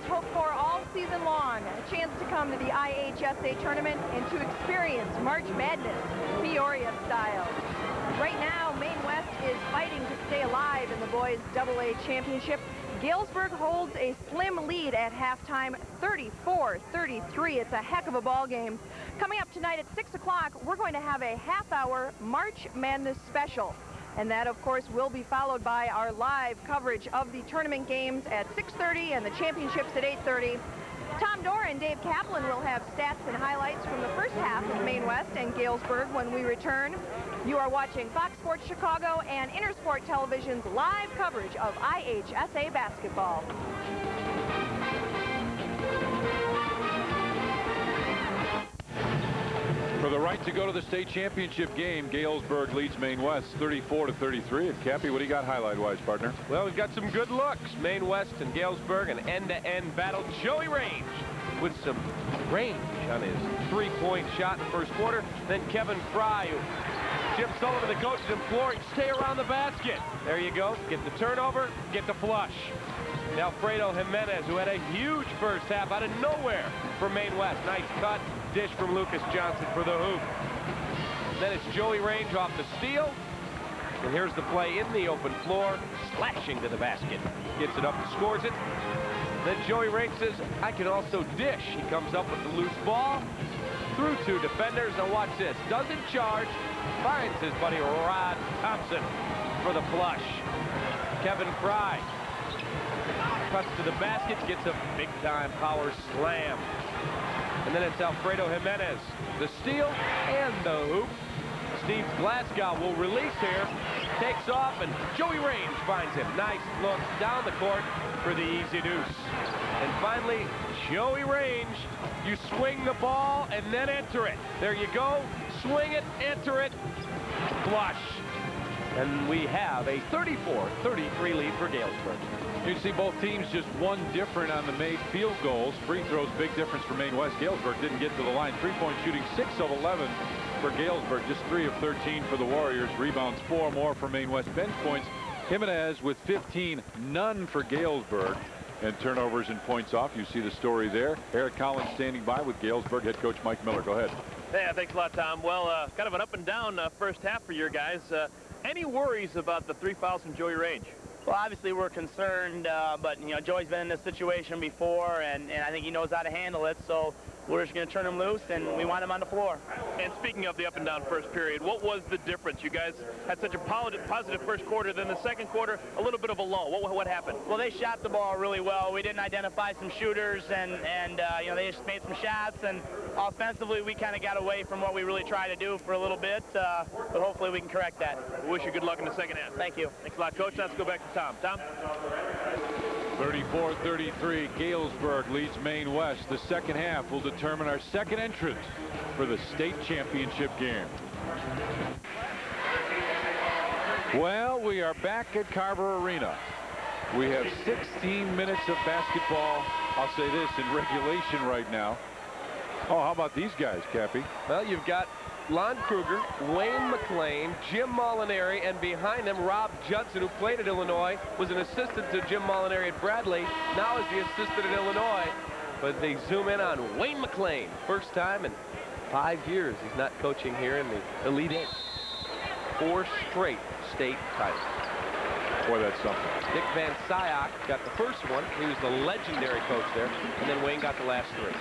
Hope for all season long, a chance to come to the IHSA tournament and to experience March Madness Peoria style. Right now, Maine West is fighting to stay alive in the boys AA championship. Galesburg holds a slim lead at halftime, 34-33. It's a heck of a ball game. Coming up tonight at 6 o'clock, we're going to have a half-hour March Madness special. And that, of course, will be followed by our live coverage of the tournament games at 6:30 and the championships at 8:30. Tom Dora and Dave Kaplan will have stats and highlights from the first half of Maine West and Galesburg when we return. You are watching Fox Sports Chicago and Intersport Television's live coverage of IHSA basketball. For the right to go to the state championship game, Galesburg leads Maine West 34-33. And Cappy, what do you got highlight-wise, partner? Well, we've got some good looks. Maine West and Galesburg, an end-to-end battle. Joey Range with some range on his three-point shot in the first quarter. Then Kevin Fry, Jim Sullivan, the coach, is imploring, stay around the basket. There you go. Get the turnover, get the flush. Alfredo Jimenez, who had a huge first half out of nowhere for Maine West. Nice cut. Dish from Lucas Johnson for the hoop. Then it's Joey Range off the steal. And here's the play in the open floor, slashing to the basket. Gets it up and scores it. Then Joey Range says, I can also dish. He comes up with the loose ball. Through two defenders. Now watch this. Doesn't charge. Finds his buddy Rod Thompson for the flush. Kevin Fry cuts to the basket, gets a big-time power slam. And then it's Alfredo Jimenez, the steal and the hoop. Steve Glasgow will release here, takes off, and Joey Range finds him. Nice look down the court for the easy deuce. And finally, Joey Range, you swing the ball and then enter it. There you go, swing it, enter it, flush. And we have a 34-33 lead for Galesburg. You see both teams just one different on the made field goals. Free throws, big difference for Maine West. Galesburg didn't get to the line. Three-point shooting, 6 of 11 for Galesburg. Just 3 of 13 for the Warriors. Rebounds, 4 more for Maine West. Bench points, Jimenez with 15, none for Galesburg. And turnovers and points off. You see the story there. Eric Collins standing by with Galesburg head coach Mike Miller. Go ahead. Yeah, thanks a lot, Tom. Well, kind of an up and down first half for your guys. Any worries about the 3 fouls from Joey Range? Well, obviously we're concerned, but, you know, Joey's been in this situation before, and I think he knows how to handle it. So we're just going to turn them loose, and we want them on the floor. And speaking of the up and down first period, what was the difference? You guys had such a positive first quarter, then the second quarter, a little bit of a lull. What happened? Well, they shot the ball really well. We didn't identify some shooters, and you know, they just made some shots, and offensively we kind of got away from what we really tried to do for a little bit, but hopefully we can correct that. We wish you good luck in the second half. Thank you. Thanks a lot, Coach. Let's go back to Tom. Tom? 34-33, Galesburg leads Maine West. The second half will determine our second entrant for the state championship game. Well, we are back at Carver Arena. We have 16 minutes of basketball, I'll say this, in regulation right now. Oh, how about these guys, Cappy? Well, you've got Lon Kruger, Wayne McLean, Jim Molinari, and behind them Rob Judson, who played at Illinois, was an assistant to Jim Molinari at Bradley, now is the assistant at Illinois. But they zoom in on Wayne McLean. First time in 5 years he's not coaching here in the Elite Eight. 4 straight state titles. Boy, that's something. Dick Van Sciak got the first one. He was the legendary coach there. And then Wayne got the last 3.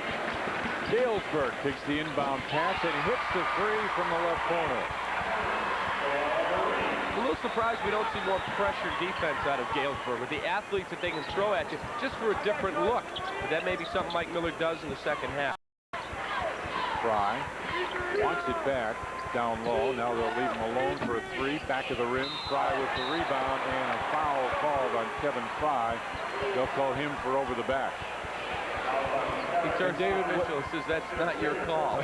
Galesburg takes the inbound pass and hits the 3 from the left corner. A little surprised we don't see more pressure defense out of Galesburg with the athletes that they can throw at you just for a different look. But that may be something Mike Miller does in the second half. Fry wants it back down low. Now they'll leave him alone for a 3. Back of the rim. Fry with the rebound and a foul called on Kevin Fry. They'll call him for over the back. He turns David Mitchell and says, that's not your call.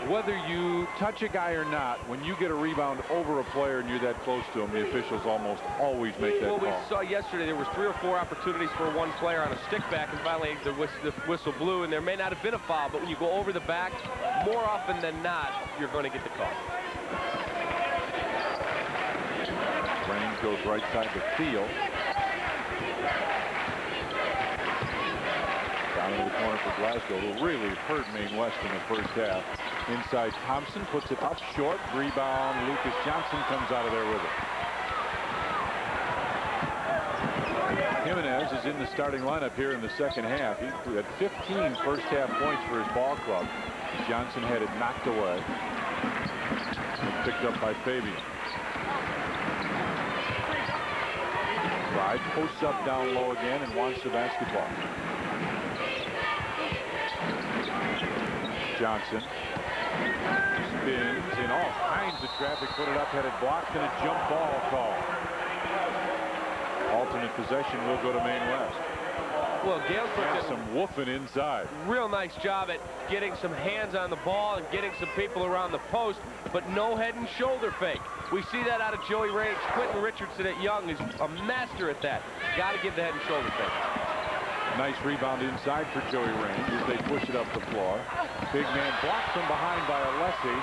Whether you touch a guy or not, when you get a rebound over a player and you're that close to him, the officials almost always make that call. Well, we saw yesterday there was 3 or 4 opportunities for one player on a stick back, and finally the whistle blew, and there may not have been a foul, but when you go over the back, more often than not, you're going to get the call. Raines goes right side to Thiel. Down into the corner for Glasgow. Will really hurt Maine West in the first half. Inside Thompson puts it up short. Rebound. Lucas Johnson comes out of there with it. Jimenez is in the starting lineup here in the second half. He had 15 first half points for his ball club. Johnson had it knocked away and picked up by Fabian. Ride posts up down low again and wants the basketball. Johnson spins in all kinds of traffic, put it up, had it blocked, and a jump ball call. Alternate possession will go to Maine West. Well, Galesburg did some woofing inside. Real nice job at getting some hands on the ball and getting some people around the post, but no head and shoulder fake. We see that out of Joey Range. Quentin Richardson at Young is a master at that. Got to give the head and shoulder fake. Nice rebound inside for Joey Range as they push it up the floor. Big man blocked from behind by Alessi,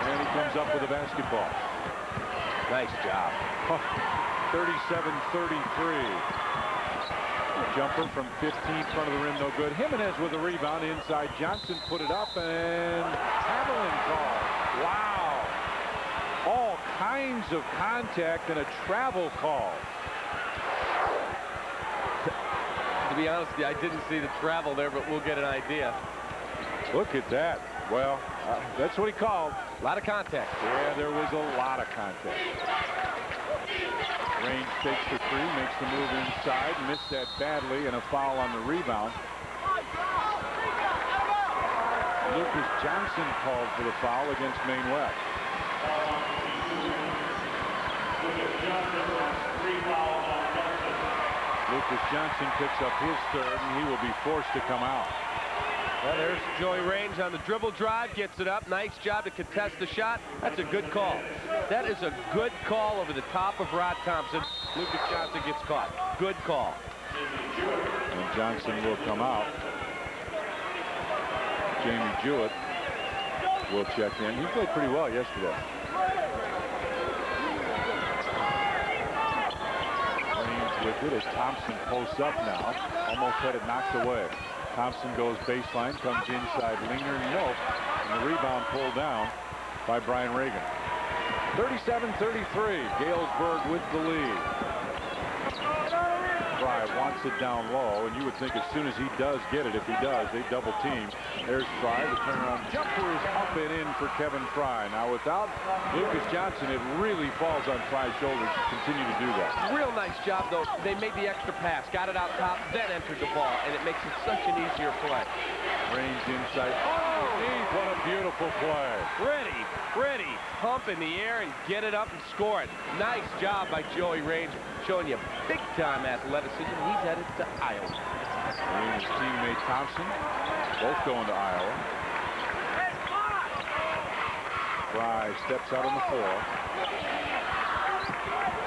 and he comes up with a basketball. Nice job. 37-33. Jumper from 15 front of the rim, no good. Jimenez with a rebound inside. Johnson put it up, and traveling call. Wow. All kinds of contact and a travel call. To be honest with you, I didn't see the travel there, but we'll get an idea. Look at that. Well, that's what he called. A lot of contact. Yeah, there was a lot of contact. Range takes the 3, makes the move inside, missed that badly, and a foul on the rebound. Lucas Johnson called for the foul against Maine West. Lucas Johnson picks up his 3rd, and he will be forced to come out. Well, there's Joey Range on the dribble drive, gets it up. Nice job to contest the shot. That's a good call. That is a good call over the top of Rod Thompson. Lucas Johnson gets caught. Good call. And Johnson will come out. Jamie Jewett will check in. He played pretty well yesterday. Range with it as Thompson posts up now. Almost had it knocked away. Thompson goes baseline, comes inside. Linger, nope. And the rebound pulled down by Brian Reagan. 37-33. Galesburg with the lead. Fry wants it down low, and you would think as soon as he does get it, if he does, they double team. There's Fry. The turnaround jumper is up and in for Kevin Fry. Now, without Lucas Johnson, it really falls on Fry's shoulders to continue to do that. Real nice job, though. They made the extra pass, got it out top, then entered the ball, and it makes it such an easier play. Range inside. Underneath. What a beautiful play. Pretty. Pump in the air and get it up and score it. Nice job by Joey Range, showing you big-time athleticism. He's headed to Iowa. He and his teammate Thompson both going to Iowa. Fry steps out on the floor.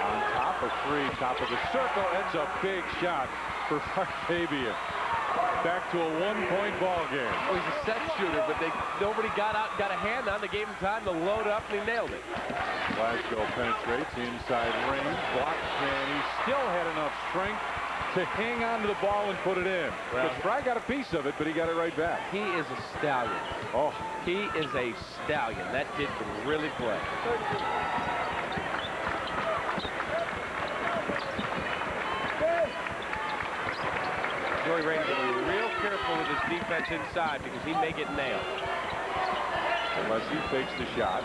On top of three, top of the circle. It's a big shot for Fabian. Back to a one-point ball game. Oh, he's a set shooter, but nobody got out and got a hand on. They gave him time to load up, and he nailed it. Glasgow penetrates inside range, blocked, and he still had enough strength to hang on to the ball and put it in. Well, But Fry got a piece of it, but he got it right back. He is a stallion. Oh, He is a stallion. That kid can really play. Joey Range will be real careful with his defense inside because he may get nailed. unless he fakes the shot.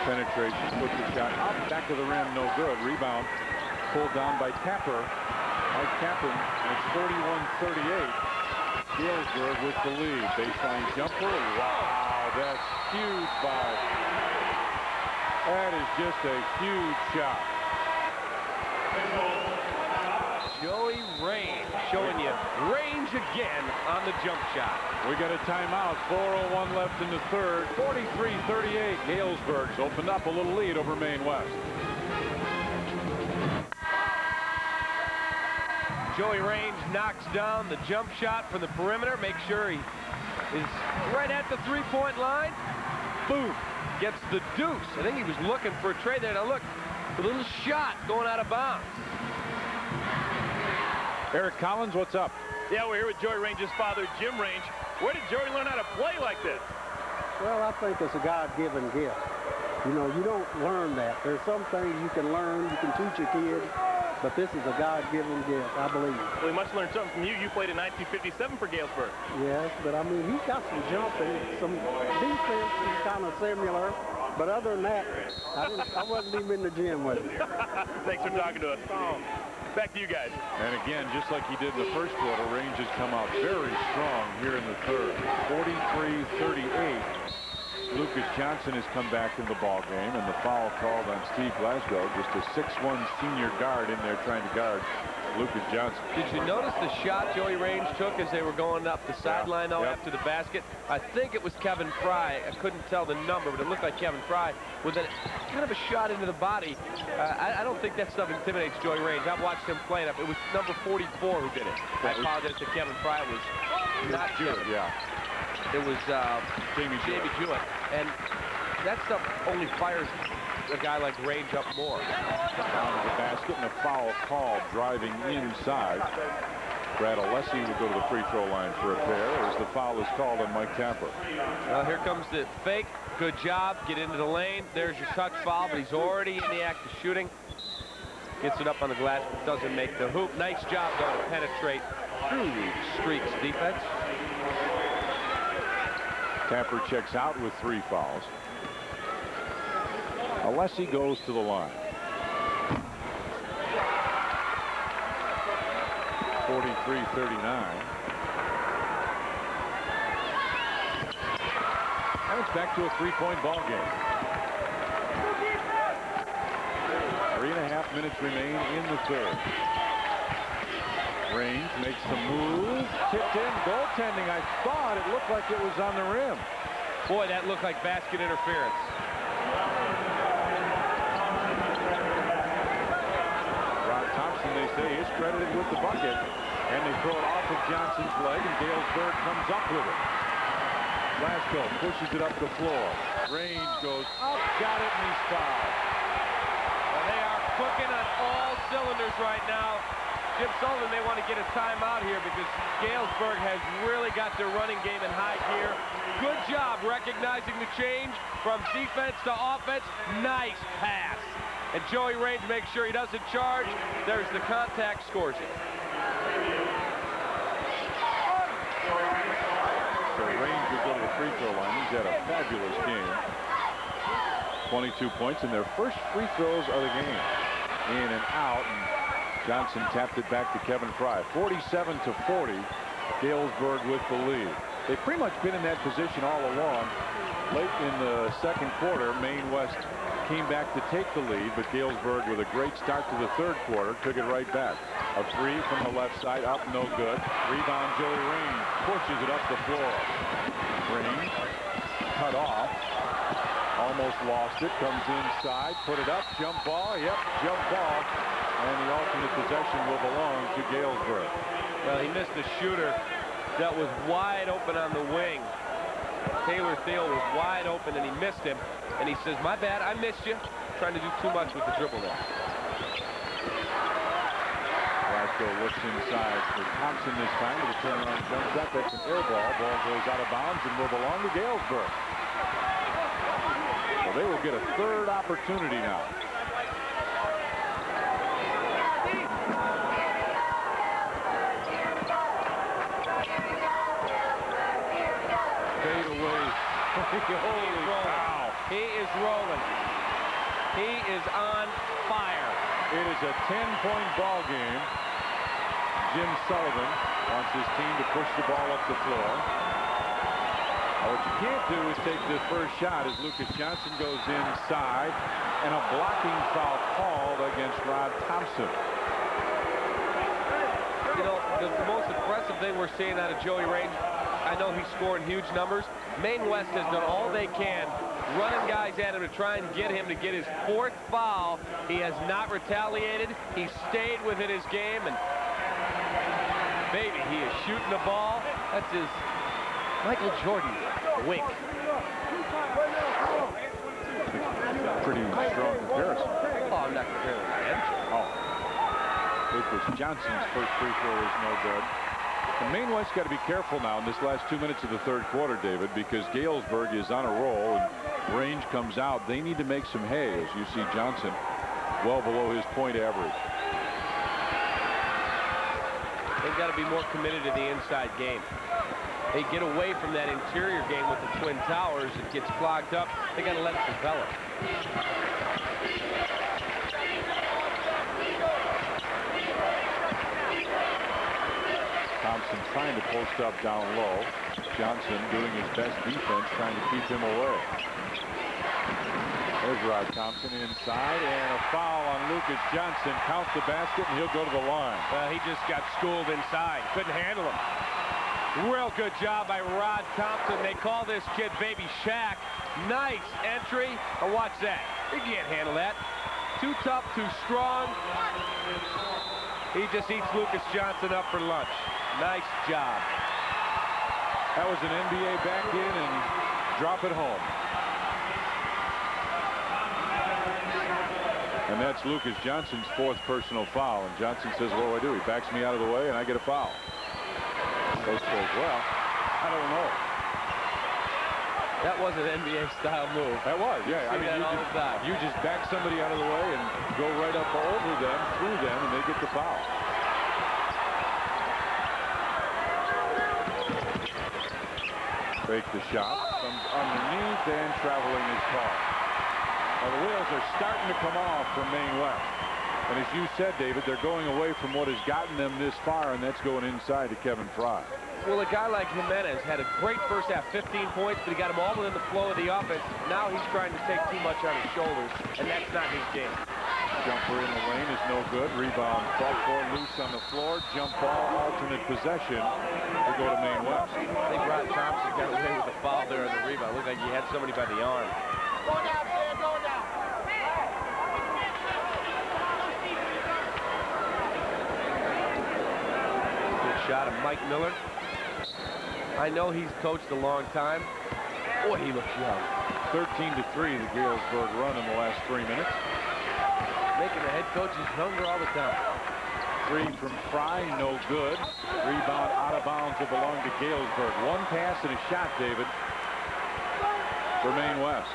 Penetration, puts the shot up, back of the rim, no good. Rebound pulled down by Capper. Mike Capper, and it's 41-38. Galesburg with the lead. Baseline jumper. Wow, that's huge by. That is just a huge shot. Joey Range showing you range again on the jump shot. We got a timeout. 4:01 left in the third. 43-38. Galesburg's opened up a little lead over Maine West. Joey Range knocks down the jump shot from the perimeter. Make sure he is right at the three-point line. Boom. Gets the deuce. I think he was looking for a trade there. Now look, a little shot going out of bounds. Eric Collins, what's up? Yeah, we're here with Joey Range's father, Jim Range. Where did Joey learn how to play like this? Well, I think it's a God-given gift. You know, you don't learn that. There's some things you can learn, you can teach a kid, but this is a God-given gift, I believe. Well, he must learn something from you. You played in 1957 for Galesburg. Yes, but I mean, he's got some jumping, some defense is kind of similar, but other than that, I wasn't even in the gym with him. Thanks for talking to us. Back to you guys. And again, just like he did in the first quarter, Range has come out very strong here in the third. 43-38. Lucas Johnson has come back in the ball game, and the foul called on Steve Glasgow, just a 6'1" senior guard in there trying to guard Lucas Johnson. Did you notice the shot Joey Range took as they were going up the sideline all after the basket? I think it was Kevin Fry. I couldn't tell the number, but it looked like Kevin Fry with a kind of a shot into the body. I don't think that stuff intimidates Joey Range. I've watched him playing up. It was number 44 who did it. I apologize to Kevin Fry. It was not Jewett. Yeah. It was Jamie Jewett. And that stuff only fires a guy like Range up more. Down to the basket and a foul call driving inside. Brad Alessi will go to the free throw line for a pair as the foul is called on Mike Capper. Well, here comes the fake. Good job. Get into the lane. There's your touch foul, but he's already in the act of shooting. Gets it up on the glass, but doesn't make the hoop. Nice job, though, to penetrate through the Streaks defense. Capper checks out with 3 fouls. Alessi goes to the line. 43-39. And it's back to a 3-point ball game. 3.5 minutes remain in the third. Range makes the move, tipped in, goaltending. I thought it looked like it was on the rim. Boy, that looked like basket interference. Rob Thompson, they say, is credited with the bucket, and they throw it off of Johnson's leg, and Galesburg comes up with it. Glasgow pushes it up the floor. Range goes up, got it, and he's fouled. Well, they are cooking on all cylinders right now. Jim Sullivan may want to get a timeout here because Galesburg has really got their running game in high gear. Good job recognizing the change from defense to offense. Nice pass. and Joey Range makes sure he doesn't charge. There's the contact, scores it. So Range will go to the free throw line. He's had a fabulous game. 22 points in their first free throws of the game. In and out, and Johnson tapped it back to Kevin Fry. 47-40. Galesburg with the lead. They've pretty much been in that position all along. Late in the second quarter, Maine West came back to take the lead, but Galesburg with a great start to the third quarter took it right back. A three from the left side, up, no good. Rebound, Joey Range pushes it up the floor. Range cut off, almost lost it, comes inside, put it up, jump ball, yep, jump ball, and the alternate possession will belong to Galesburg. Well, he missed a shooter that was wide open on the wing. Taylor Thiel was wide open and he missed him, and he says, my bad, I missed you. Trying to do too much with the dribble there. Glasgow looks inside for Thompson this time with a turnaround jump shot. That's an air ball. Ball goes out of bounds and will belong to Galesburg. So they will get a third opportunity now. Fade away. Holy cow. He is rolling. He is on fire. It is a 10-point ball game. Jim Sullivan wants his team to push the ball up the floor. Now, what you can't do is take the first shot as Lucas Johnson goes inside, and a blocking foul called against Rod Thompson. You know, the most impressive thing we're seeing out of Joey Range, I know he's scoring huge numbers. Maine West has done all they can, running guys at him to try and get him to get his fourth foul. He has not retaliated. He stayed within his game, and baby, he is shooting the ball. That's his Michael Jordan wink. Pretty strong comparison. Oh, I'm not comparing him. Oh. Lucas Johnson's first free throw is no good. And Maine West got to be careful now in this last 2 minutes of the third quarter, David, because Galesburg is on a roll and Range comes out. They need to make some hay, as you see Johnson well below his point average. They've got to be more committed to the inside game. They get away from that interior game with the Twin Towers. It gets clogged up. They got to let it develop. Thompson trying to post up down low. Johnson doing his best defense, trying to keep him away. There's Rod Thompson inside, and a foul on Lucas Johnson. Count the basket, and he'll go to the line. He just got schooled inside. Couldn't handle him. Real good job by Rod Thompson. They call this kid Baby Shaq. Nice entry. Now watch that. He can't handle that. Too tough, too strong. He just eats Lucas Johnson up for lunch. Nice job. That was an NBA back in and drop it home. And that's Lucas Johnson's fourth personal foul. And Johnson says, what do I do? He backs me out of the way and I get a foul. Coach says, well, I don't know. That was an NBA style move. That was, yeah. I mean, you just back somebody out of the way and go right up over them, through them, and they get the foul. Fake the shot, comes underneath, and traveling his car. Now the wheels are starting to come off from Maine West. And as you said, David, they're going away from what has gotten them this far, and that's going inside to Kevin Fry. Well, a guy like Jimenez had a great first half, 15 points, but he got them all within the flow of the offense. Now he's trying to take too much on his shoulders, and that's not his game. Jumper in the lane is no good. Rebound fought for, loose on the floor. Jump ball, alternate possession. We go to Maine West. I think Rod Thompson got away with the foul there on the rebound. Looked like he had somebody by the arm. Go down, man, go down. Good shot of Mike Miller. I know he's coached a long time. Boy, he looks young. 13-3, the Galesburg run in the last 3 minutes. Making the head coaches younger all the time. Three from Fry, no good. Rebound out of bounds will belong to Galesburg. One pass and a shot, David, for Maine West.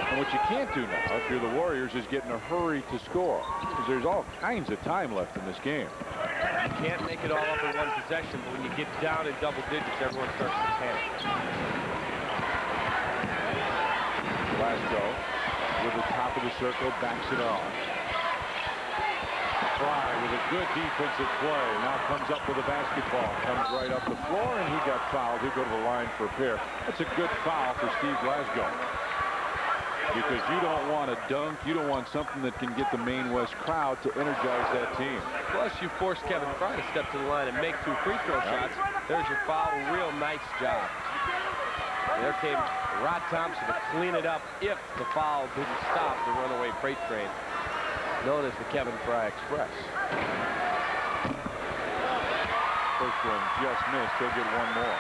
And what you can't do now, if you're the Warriors, is get in a hurry to score, because there's all kinds of time left in this game. You can't make it all up in one possession, but when you get down in double digits, everyone starts to panic. Glasgow with the top of the circle, backs it off. Fry with a good defensive play. Now comes up with a basketball. Comes right up the floor, and he got fouled. He'll go to the line for a pair. That's a good foul for Steve Glasgow. Because you don't want a dunk. You don't want something that can get the Maine West crowd to energize that team. Plus, you force Kevin Fry to step to the line and make 2 free throw shots. There's your foul. Real nice job. There came Rod Thompson to clean it up if the foul didn't stop the runaway freight train, known as the Kevin Fry Express. First one just missed. He'll get one more.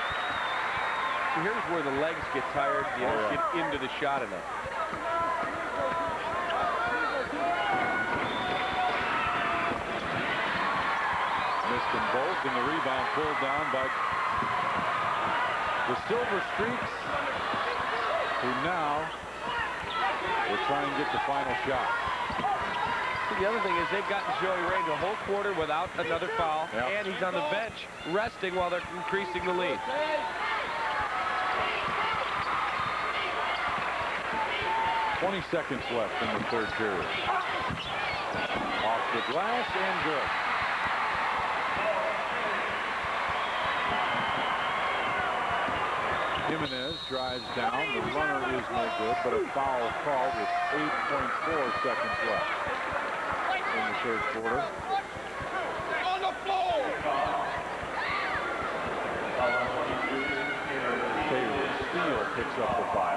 So here's where the legs get tired. You don't get into the shot enough. Missed them both, and the rebound pulled down by the Silver Streaks, who now will try and get the final shot. The other thing is they've gotten Joey Ray the whole quarter without another foul, and he's on the bench resting while they're increasing the lead. "20 seconds left in the third period. Off the glass and good. Jimenez drives down. The runner is no good, but a foul called with 8.4 seconds left in the third quarter. On the floor! Taylor Steele picks up the foul.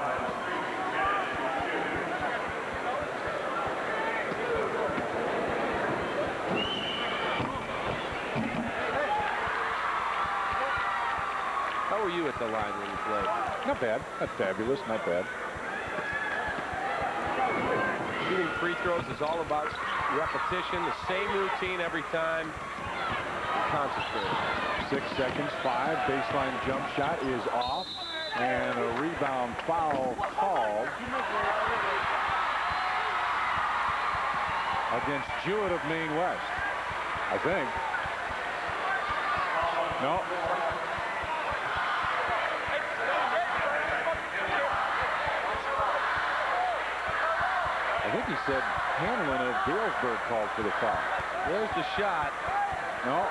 How were you at the line when you played? Not bad. Not fabulous. Not bad. Shooting free throws is all about repetition, the same routine every time. Concentrate. 6 seconds, 5. Baseline jump shot is off, and a rebound foul called against Jewett of Maine West, I think. No. I think he said Hanlon of Galesburg called for the foul. There's the shot. No.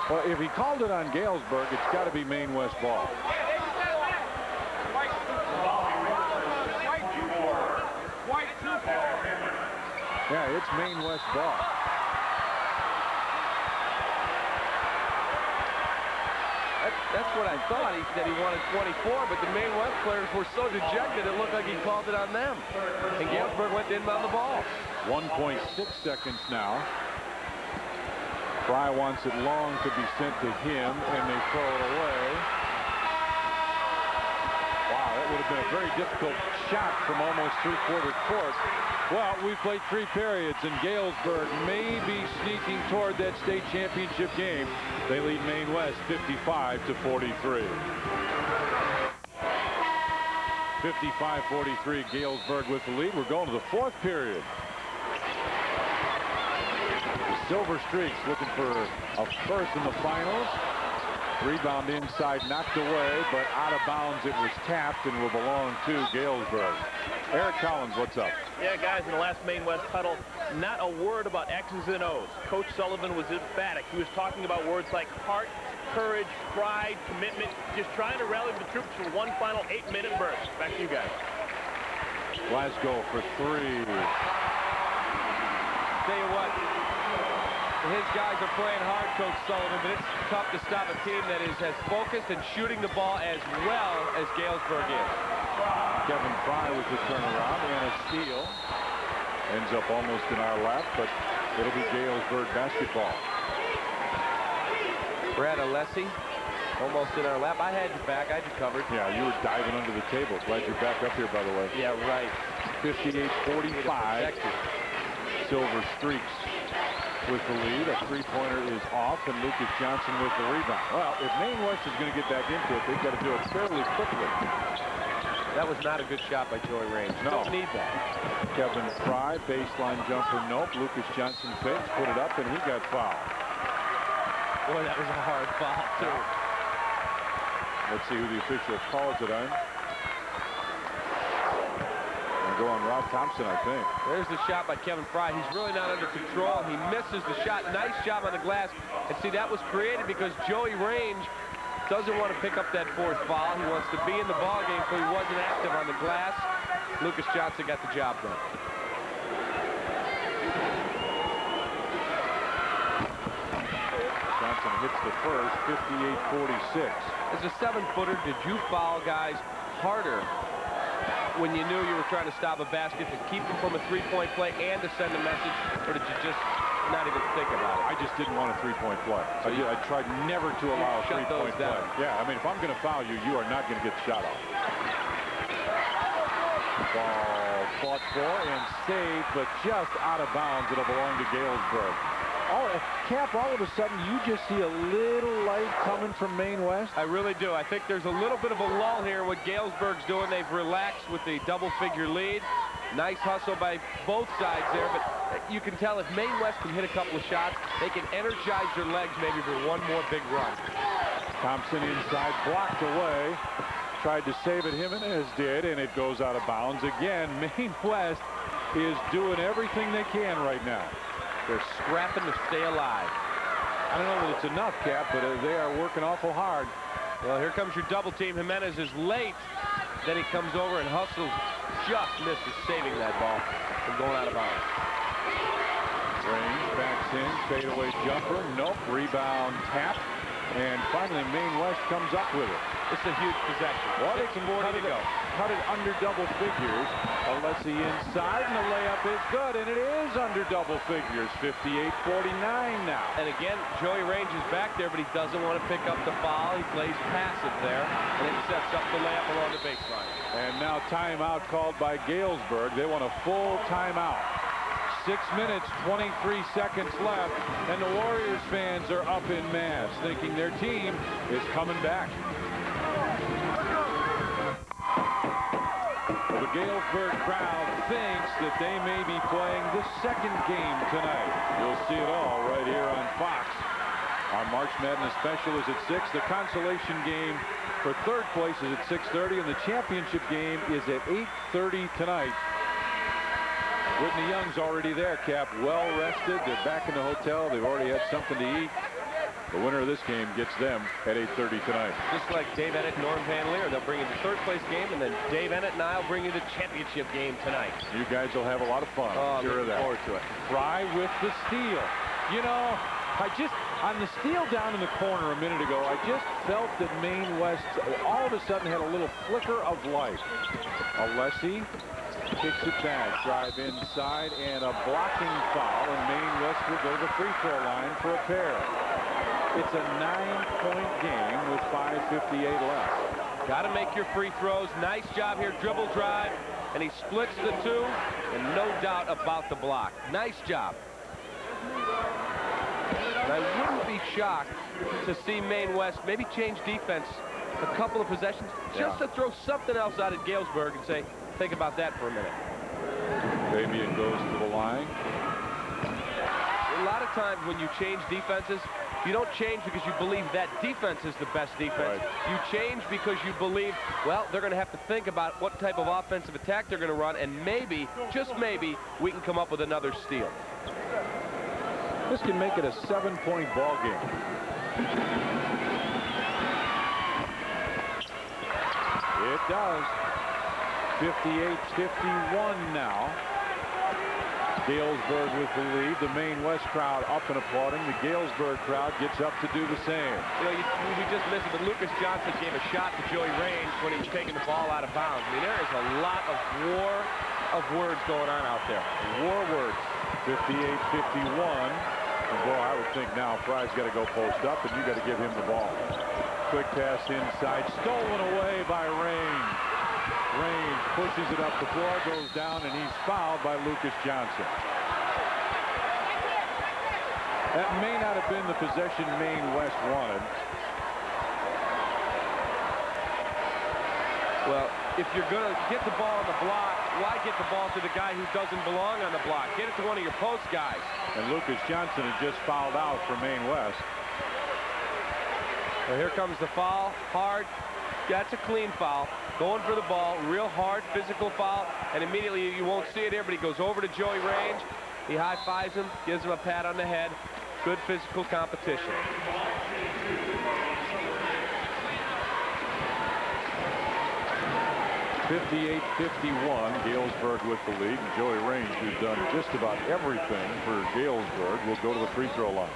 Well, if he called it on Galesburg, it's got to be Maine West ball. Yeah, it's Maine West ball. That's what I thought. He said he wanted 24, but the Maine West players were so dejected it looked like he called it on them. And Galesburg went to inbound the ball. 1.6 seconds now. Fry wants it long to be sent to him, and they throw it away. Wow, that would have been a very difficult shot from almost three-quarter court. Well, we've played 3 periods, and Galesburg may be sneaking toward that state championship game. They lead Maine West 55-43. 55-43, Galesburg with the lead. We're going to the 4th period. The Silver Streaks looking for a first in the finals. Rebound inside, knocked away, but out of bounds. It was tapped and will belong to Galesburg. Eric Collins, what's up? Yeah, guys, in the last Maine West huddle, not a word about X's and O's. Coach Sullivan was emphatic. He was talking about words like heart, courage, pride, commitment, just trying to rally the troops for one final 8-minute burst. Back to you guys. Glasgow for 3. Tell you what, his guys are playing hard, Coach Sullivan, but it's tough to stop a team that is as focused and shooting the ball as well as Galesburg is. Kevin Fry with the turnaround and a steal. Ends up almost in our lap, but it'll be Galesburg basketball. Brad Alessi, almost in our lap. I had you back. I had you covered. Yeah, you were diving under the table. Glad you're back up here, by the way. Yeah, right. 58-45. Silver Streaks with the lead. A three-pointer is off, and Lucas Johnson with the rebound. Well, if Maine West is going to get back into it, they've got to do it fairly quickly. That was not a good shot by Joey Range. No. Don't need that. Kevin Fry, baseline jumper, nope. Lucas Johnson fakes, put it up, and he got fouled. Boy, that was a hard foul, too. Let's see who the official calls it on. And go on Rod Thompson, I think. There's the shot by Kevin Fry. He's really not under control. He misses the shot. Nice job on the glass. And see, that was created because Joey Range doesn't want to pick up that fourth foul. He wants to be in the ballgame, so he wasn't active on the glass. Lucas Johnson got the job done. Johnson hits the first, 58-46. As a 7-footer, did you foul guys harder when you knew you were trying to stop a basket to keep them from a three-point play and to send a message, or did you just not even think about it? I just didn't want a three-point play. So I tried never to allow a three-point play. Yeah, I mean, if I'm going to foul you, you are not going to get the shot off. Ball fought for and saved, but just out of bounds. It'll belong to Galesburg. Oh, Cap, all of a sudden, you just see a little light coming from Maine West. I really do. I think there's a little bit of a lull here in what Galesburg's doing. They've relaxed with the double-figure lead. Nice hustle by both sides there, but you can tell if Maine West can hit a couple of shots, they can energize their legs maybe for one more big run. Thompson inside, blocked away. Tried to save it, Jimenez did, and it goes out of bounds again. Maine West is doing everything they can right now. They're scrapping to stay alive. I don't know that it's enough, Cap, but they are working awful hard. Well, here comes your double team. Jimenez is late. Then he comes over and hustles. Just misses saving that ball from going out of bounds. Range backs in, fadeaway jumper. Nope, rebound tap. And finally, Maine West comes up with it. It's a huge possession. Well, they can cut it under double figures. Alessi inside, and the layup is good, and it is under double figures. 58-49 now. And again, Joey Range is back there, but he doesn't want to pick up the foul. He plays passive there, and it sets up the layup along the baseline. And now timeout called by Galesburg. They want a full timeout. 6 minutes, 23 seconds left, and the Warriors fans are up in mass, thinking their team is coming back. The Galesburg crowd thinks that they may be playing the second game tonight. You'll see it all right here on Fox. Our March Madness special is at 6. The consolation game for third place is at 6:30, and the championship game is at 8:30 tonight. Whitney Young's already there, Cap, well rested. They're back in the hotel. They've already had something to eat. The winner of this game gets them at 8:30 tonight. Just like Dave Ennett and Norm Van Leer, they'll bring you the third place game, and then Dave Ennett and I will bring you the championship game tonight. You guys will have a lot of fun. Oh, sure of that. Forward to it. Fry with the steal. You know, on the steal down in the corner a minute ago, I just felt that Maine West all of a sudden had a little flicker of life. Alessi kicks it back, drive inside, and a blocking foul, and Maine West will go to the free throw line for a pair. It's a 9-point game with 5:58 left. Got to make your free throws. Nice job here, dribble drive, and he splits the two, and no doubt about the block. Nice job. And I wouldn't be shocked to see Maine West maybe change defense a couple of possessions just to throw something else out at Galesburg and say, think about that for a minute. Fabian goes to the line. A lot of times when you change defenses, you don't change because you believe that defense is the best defense. Right. You change because you believe, well, they're going to have to think about what type of offensive attack they're going to run, and maybe, just maybe, we can come up with another steal. This can make it a 7-point ball game. It does. 58-51 now. Galesburg with the lead. The Maine West crowd up and applauding. The Galesburg crowd gets up to do the same. You know, we just missed it, but Lucas Johnson gave a shot to Joey Range when he was taking the ball out of bounds. I mean, there is a lot of war of words going on out there. War words. 58-51. And boy, I would think now Fry's got to go post up, and you got to give him the ball. Quick pass inside, stolen away by Range. Range pushes it up the floor, goes down, and he's fouled by Lucas Johnson. That may not have been the possession Maine West wanted. Well, if you're going to get the ball on the block, why get the ball to the guy who doesn't belong on the block? Get it to one of your post guys. And Lucas Johnson had just fouled out for Maine West. Well, here comes the foul. Hard. That's a clean foul. Going for the ball. Real hard physical foul. And immediately you won't see it here, but he goes over to Joey Range. He high-fives him, gives him a pat on the head. Good physical competition. (58-51), Galesburg with the lead. And Joey Range, who's done just about everything for Galesburg, will go to the free throw line.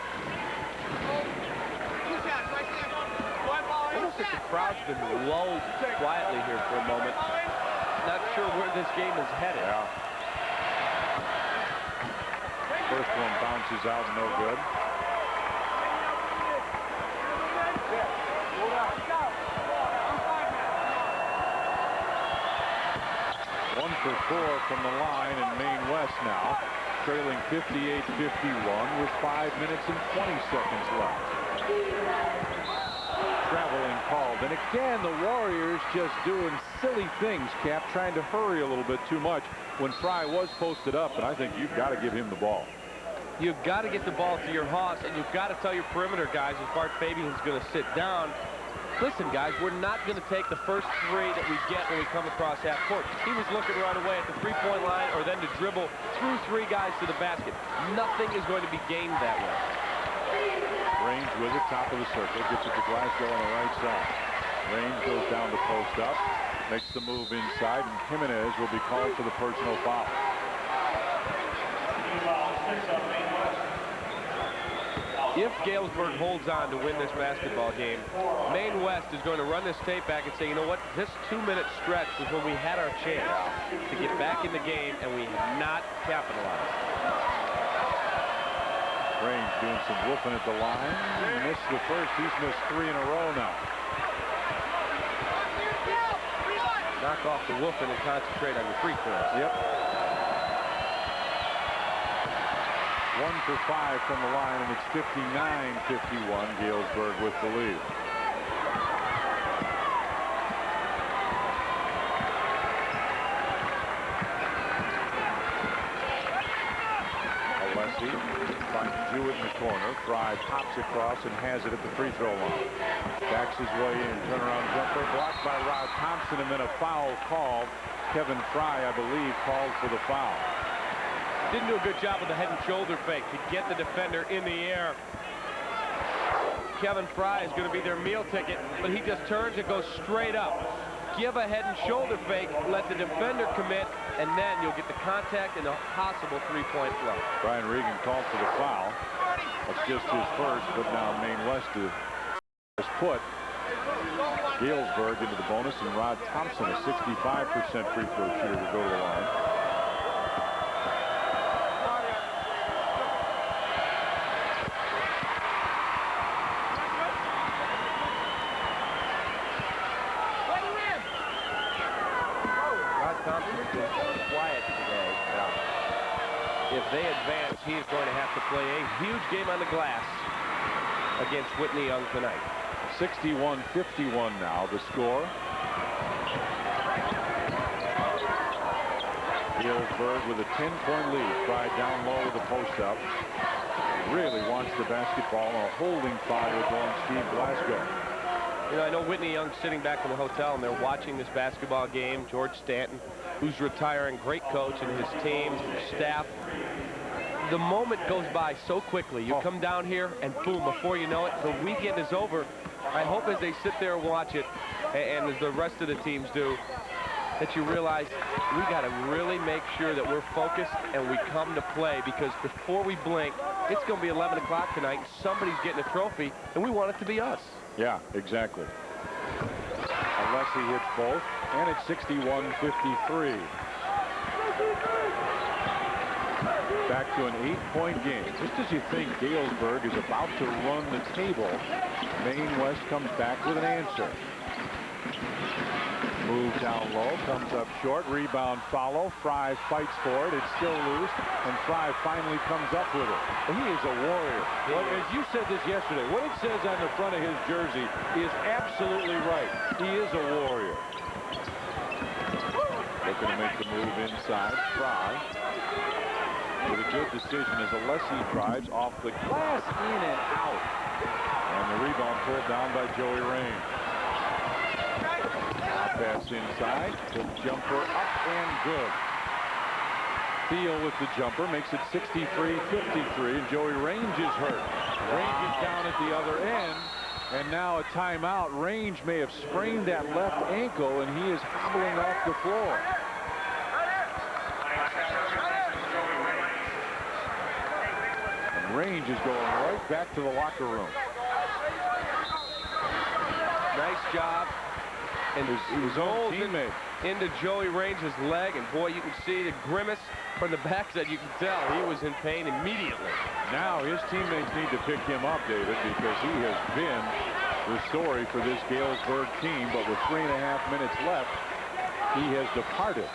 Almost like the crowd's been lulled quietly here for a moment. Not sure where this game is headed. Yeah. First one bounces out, no good. One for 4 from the line, and Maine West now trailing 58-51 with 5 minutes and 20 seconds left. Traveling called, and again the Warriors just doing silly things, Cap, trying to hurry a little bit too much when Fry was posted up, and I think you've got to give him the ball. You've got to get the ball to your Haas, and you've got to tell your perimeter guys, as Bart Fabian's going to sit down, listen, guys, we're not going to take the first 3 that we get when we come across half court. He was looking right away at the three-point line or then to dribble through 3 guys to the basket. Nothing is going to be gained that way. Range with it, top of the circle, gets it to Glasgow on the right side. Range goes down to post up, makes the move inside, and Jimenez will be called for the personal foul. If Galesburg holds on to win this basketball game, Maine West is going to run this tape back and say, you know what, this 2-minute stretch was when we had our chance to get back in the game, and we have not capitalized. Range doing some woofing at the line. He missed the first. He's missed 3 in a row now. Knock off the woofing and concentrate on your free throws. Yep. 1 for 5 from the line, and it's 59-51. Galesburg with the lead. Alessi finds Jewett in the corner. Fry pops across and has it at the free throw line. Backs his way in. Turnaround jumper blocked by Rod Thompson, and then a foul called. Kevin Fry, I believe, called for the foul. Didn't do a good job with the head and shoulder fake to get the defender in the air. Kevin Fry is going to be their meal ticket, but he just turns and goes straight up. Give a head and shoulder fake, let the defender commit, and then you'll get the contact and a possible three-point play. Brian Regan called for the foul. That's just his first, but now Maine West has put Galesburg into the bonus, and Rod Thompson, a 65% free throw shooter, will go to the line. Quiet today. Yeah. If they advance, he is going to have to play a huge game on the glass against Whitney Young tonight. 61-51 now, the score. Galesburg with a 10-point lead. Fried down low with the post-up. Really wants the basketball on a holding foul on Steve Glasgow. You know, I know Whitney Young's sitting back in the hotel, and they're watching this basketball game. George Stanton, who's retiring, great coach, and his team, staff. The moment goes by so quickly. You come down here, and boom, before you know it, the weekend is over. I hope as they sit there and watch it, and as the rest of the teams do, that you realize we got to really make sure that we're focused and we come to play, because before we blink, it's going to be 11 o'clock tonight, and somebody's getting a trophy, and we want it to be us. Yeah, exactly. Alessi hits both, and it's 61-53. Back to an 8-point game. Just as you think Galesburg is about to run the table, Maine West comes back with an answer. Move down low, comes up short, rebound follow. Fry fights for it. It's still loose, and Fry finally comes up with it. He is a warrior. Well, as you said this yesterday, what it says on the front of his jersey is absolutely right. He is a warrior. Looking to make the move inside. Fry with a good decision as Alessi drives off the glass, in and out. And the rebound pulled down by Joey Raines. Pass inside, the jumper up and good. Thiel with the jumper makes it 63-53, and Joey Range is hurt. Range is down at the other end, and now a timeout. Range may have sprained that left ankle, and he is hobbling off the floor. And Range is going right back to the locker room. Nice job. And his own teammate into Joey Range's leg, and boy, you can see the grimace from the backside. You can tell he was in pain immediately. Now his teammates need to pick him up, David, because he has been the story for this Galesburg team. But with 3.5 minutes left, he has departed.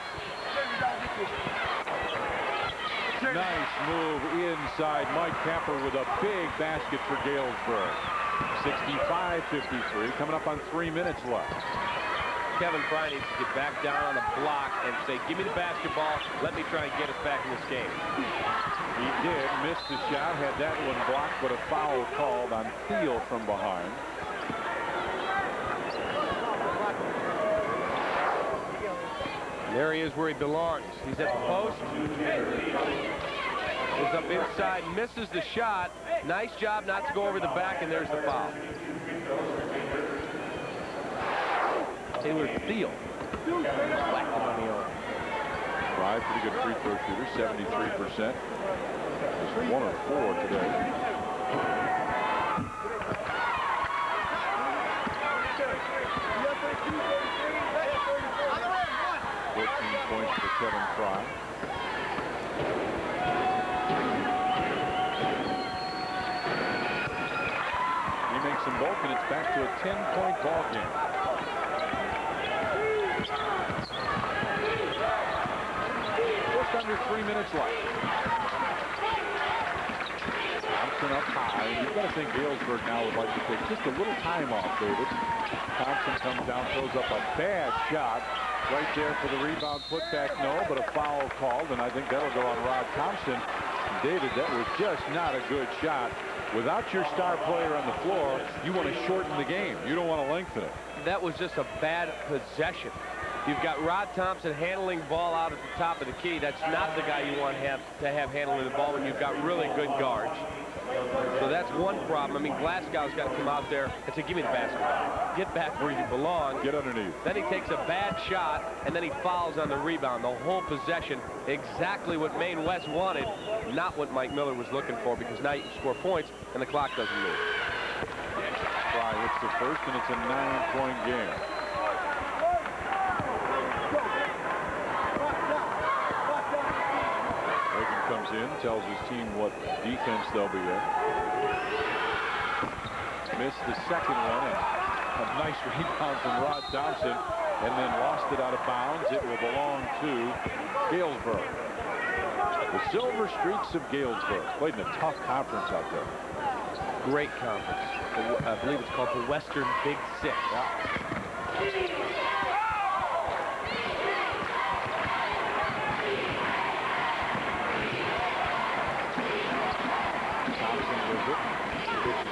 Nice move inside. Mike Capper with a big basket for Galesburg. 65-53, coming up on 3 minutes left. Kevin Fry needs to get back down on the block and say, give me the basketball, let me try and get us back in this game. He did, missed the shot, had that one blocked, but a foul called on Thiel from behind. There he is where he belongs. He's at the post. Is up inside, misses the shot. Nice job not to go over the back, and there's the foul. Taylor Thiel. Whacked him on the arm. Fry, pretty good free throw shooter, 73%. Just 1 of 4 today. Points for Kevin Fry. He makes them both, and it's back to a 10-point ball game. Just under 3 minutes left. Thompson up high. You've got to think Galesburg now would like to take just a little time off, David. Thompson comes down, throws up a bad shot. Right there for the rebound, put back, no, but a foul called, and I think that'll go on Rod Thompson. David, that was just not a good shot. Without your star player on the floor, you want to shorten the game. You don't want to lengthen it. That was just a bad possession. You've got Rod Thompson handling ball out at the top of the key. That's not the guy you want to have handling the ball when you've got really good guards. So that's one problem. I mean, Glasgow's got to come out there and say, give me the basketball. Get back where you belong. Get underneath. Then he takes a bad shot, and then he fouls on the rebound. The whole possession, exactly what Maine West wanted, not what Mike Miller was looking for, because now you can score points, and the clock doesn't move. Fry hits the first, and it's a 9-point game. Comes in, tells his team what defense they'll be in. Missed the second one, and a nice rebound from Rod Thompson, and then lost it out of bounds. It will belong to Galesburg. The Silver Streaks of Galesburg played in a tough conference out there. Great conference. I believe it's called the Western Big Six.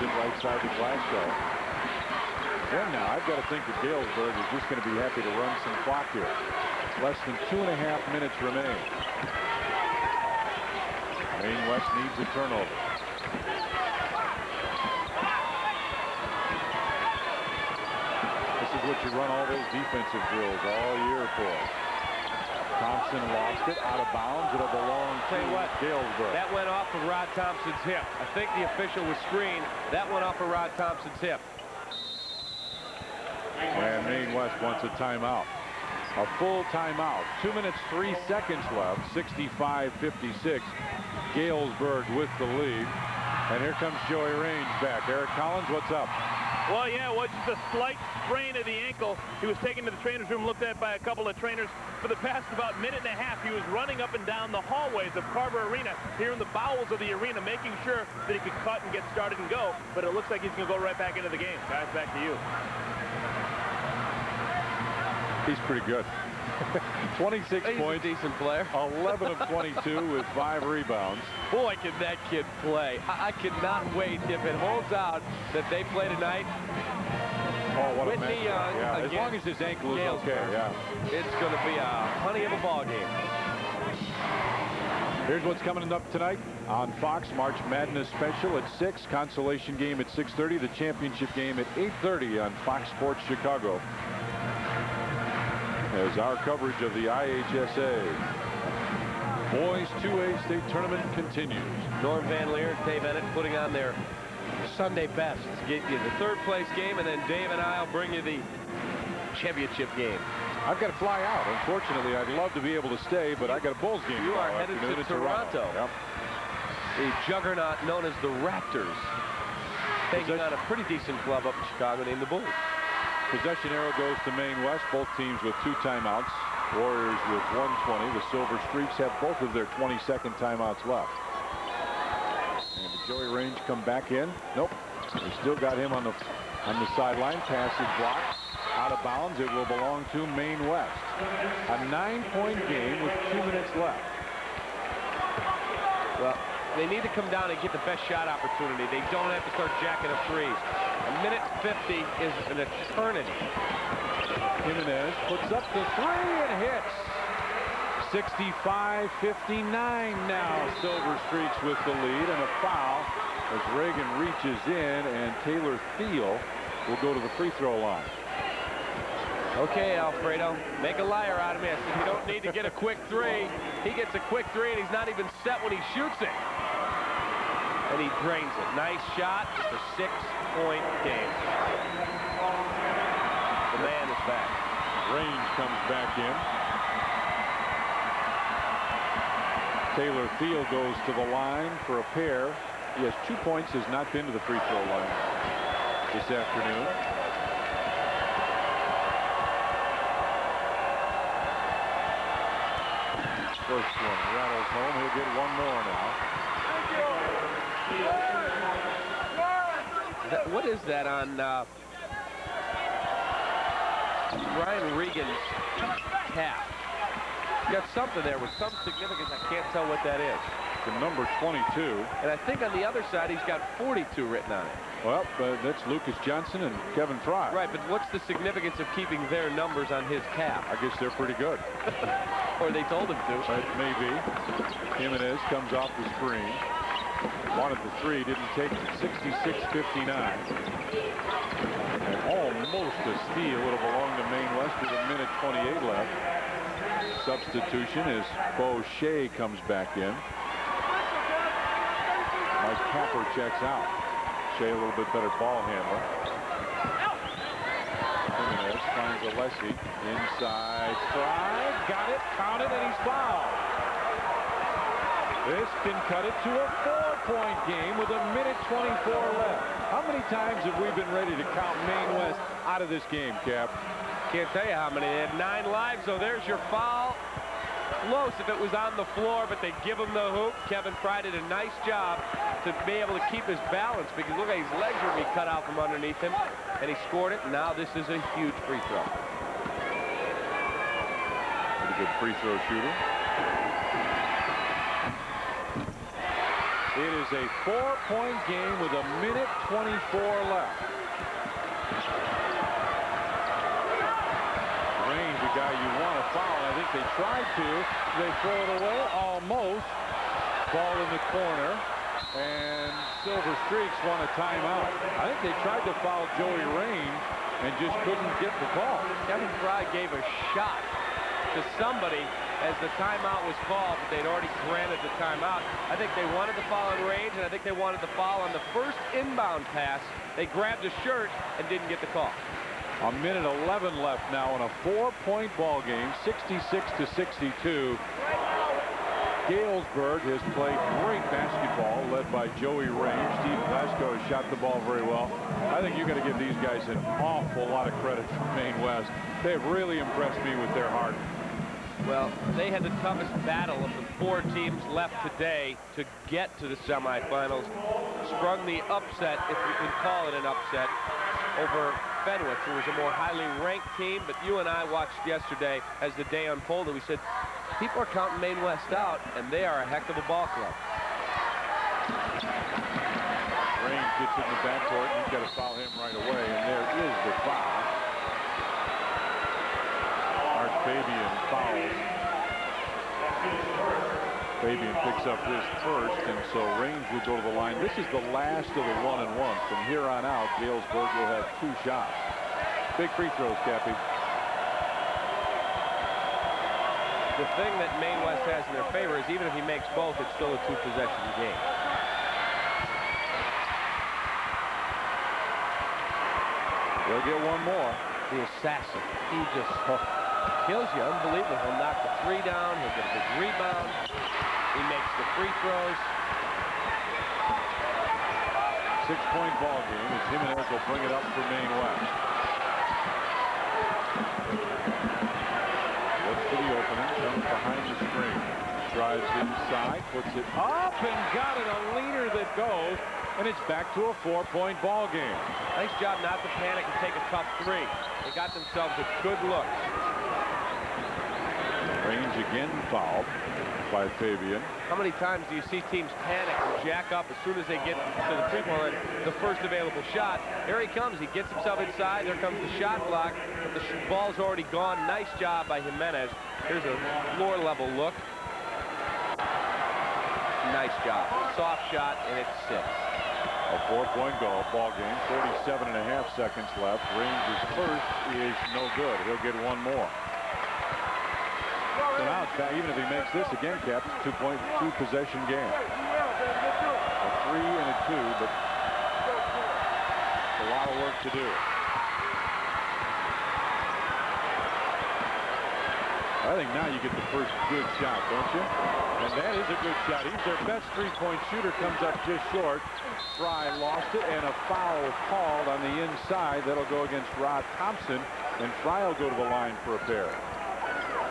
Right side to Glasgow. Then now I've got to think that Galesburg is just going to be happy to run some clock here. Less than 2.5 minutes remain. Maine West needs a turnover. This is what you run all those defensive drills all year for. Thompson lost it out of bounds. It'll belong to Galesburg. That went off of Rod Thompson's hip. I think the official was screened. That went off of Rod Thompson's hip. And Maine West wants a timeout. A full timeout. 2 minutes, 3 seconds left. 65-56. Galesburg with the lead. And here comes Joey Range back. Eric Collins, what's up? Well, yeah, it was just a slight sprain of the ankle. He was taken to the trainer's room, looked at by a couple of trainers. For the past about minute and a half, he was running up and down the hallways of Carver Arena, here in the bowels of the arena, making sure that he could cut and get started and go. But it looks like he's going to go right back into the game. Guys, back to you. He's pretty good. 26 He's points. a decent player. 11 of 22 with 5 rebounds. Boy, can that kid play. I cannot wait if it holds out that they play tonight. Oh, what Whitney a match. Yeah, as long as his ankle is Galesburg. okay, yeah. It's going to be a honey of a ball game. Here's what's coming up tonight on Fox. March Madness Special at 6. Consolation game at 6:30. The championship game at 8:30 on Fox Sports Chicago. As our coverage of the IHSA Boys 2A State Tournament continues. Norm Van Leer and Dave Ennett putting on their Sunday best to get you the third place game, and then Dave and I will bring you the championship game. I've got to fly out. Unfortunately, I'd love to be able to stay, but I got a Bulls game. You are headed to Toronto. Yep. The juggernaut known as the Raptors, taking on a pretty decent club up in Chicago named the Bulls. Possession arrow goes to Maine West. Both teams with 2 timeouts. Warriors with 1:20. The Silver Streaks have both of their 22nd timeouts left. And did Joey Range come back in? Nope. They still got him on the sideline. Pass is blocked. Out of bounds. It will belong to Maine West. A 9-point game with 2 minutes left. Well, they need to come down and get the best shot opportunity. They don't have to start jacking up threes. A minute 50 is an eternity. Jimenez puts up the 3 and hits. 65-59 now. Silver Streaks with the lead, and a foul as Reagan reaches in, and Taylor Thiel will go to the free throw line. Okay, Alfredo, make a liar out of me. I said you don't need to get a quick 3. He gets a quick 3, and he's not even set when he shoots it. And he drains it. Nice shot. It's a 6-point game. The man is back. Range comes back in. Taylor Thiel goes to the line for a pair. He has 2 points, has not been to the free throw line this afternoon. First one rattles home. He'll get one more now. What is that on Ryan Regan's cap? Got something there with some significance. I can't tell what that is. The number 22. And I think on the other side he's got 42 written on it. Well, that's Lucas Johnson and Kevin Fry. Right, but what's the significance of keeping their numbers on his cap? I guess they're pretty good. Or they told him to. Maybe. Jimenez comes off the screen. Wanted the 3, didn't take it. 66-59. And almost a steal. Would have belonged to Maine West with a minute 28 left. Substitution as Bo Shea comes back in. Mike Capper checks out. Shea a little bit better ball handler. Jimenez finds Alessi. Inside Fry. Got it. Counted, and he's fouled. This can cut it to a 4-point game with a minute 24 left. How many times have we been ready to count Maine West out of this game, Cap? Can't tell you how many. They had 9 lives, so there's your foul. Close if it was on the floor, but they give him the hoop. Kevin Fry did a nice job to be able to keep his balance, because look at his legs were being cut out from underneath him, and he scored it. Now this is a huge free throw. Pretty good free throw shooter. It is a 4-point game with a minute 24 left. Range, the guy you want to foul. I think they tried to. They throw it away. Almost. Ball in the corner. And Silver Streaks want a timeout. I think they tried to foul Joey Range and just couldn't get the call. Kevin Fry gave a shot to somebody as the timeout was called, but they'd already granted the timeout. I think they wanted the foul on Range, and I think they wanted the foul on the first inbound pass. They grabbed a shirt and didn't get the call. A minute 11 left now in a 4-point ball game, 66-62. Galesburg has played great basketball, led by Joey Range. Steve Glasgow has shot the ball very well. I think you got to give these guys an awful lot of credit from Maine West. They have really impressed me with their heart. Well, they had the toughest battle of the 4 teams left today to get to the semifinals. Sprung the upset, if you can call it an upset, over Fenwick, who was a more highly ranked team. But you and I watched yesterday as the day unfolded. We said, people are counting Maine West out, and they are a heck of a ball club. Range gets in the backcourt, and you've got to foul him right away, and there is the foul. Fabian fouls. Fabian picks up his first, and so Range will go to the line. This is the last of the 1-and-1. From here on out, Galesburg will have 2 shots. Big free throws, Cappy. The thing that Maine West has in their favor is even if he makes both, it's still a 2-possession game. They'll get one more. The assassin. He just kills you. Unbelievable. He'll knock the 3 down. He'll get a big rebound. He makes the free throws. 6-point ball game as Jimenez will bring it up for Maine West. Looks for the opening. Comes behind the screen. Drives inside. Puts it up and got it. A leaner that goes. And it's back to a 4-point ball game. Nice job not to panic and take a tough 3. They got themselves a good look. Range again fouled by Fabian. How many times do you see teams panic and jack up as soon as they get to the free-throw line, the first available shot? Here he comes. He gets himself inside. There comes the shot block, but the ball's already gone. Nice job by Jimenez. Here's a floor-level look. Nice job. Soft shot, and it sits. A 4-point ball game. 47.5 seconds left. Range's first is no good. He'll get one more. So now it's back. Even if he makes this again, Cap, it's a 2-possession game. A 3 and a 2, but a lot of work to do. I think now you get the first good shot, don't you? And that is a good shot. He's their best 3-point shooter. Comes up just short. Fry lost it, and a foul called on the inside. That'll go against Rod Thompson, and Fry will go to the line for a pair.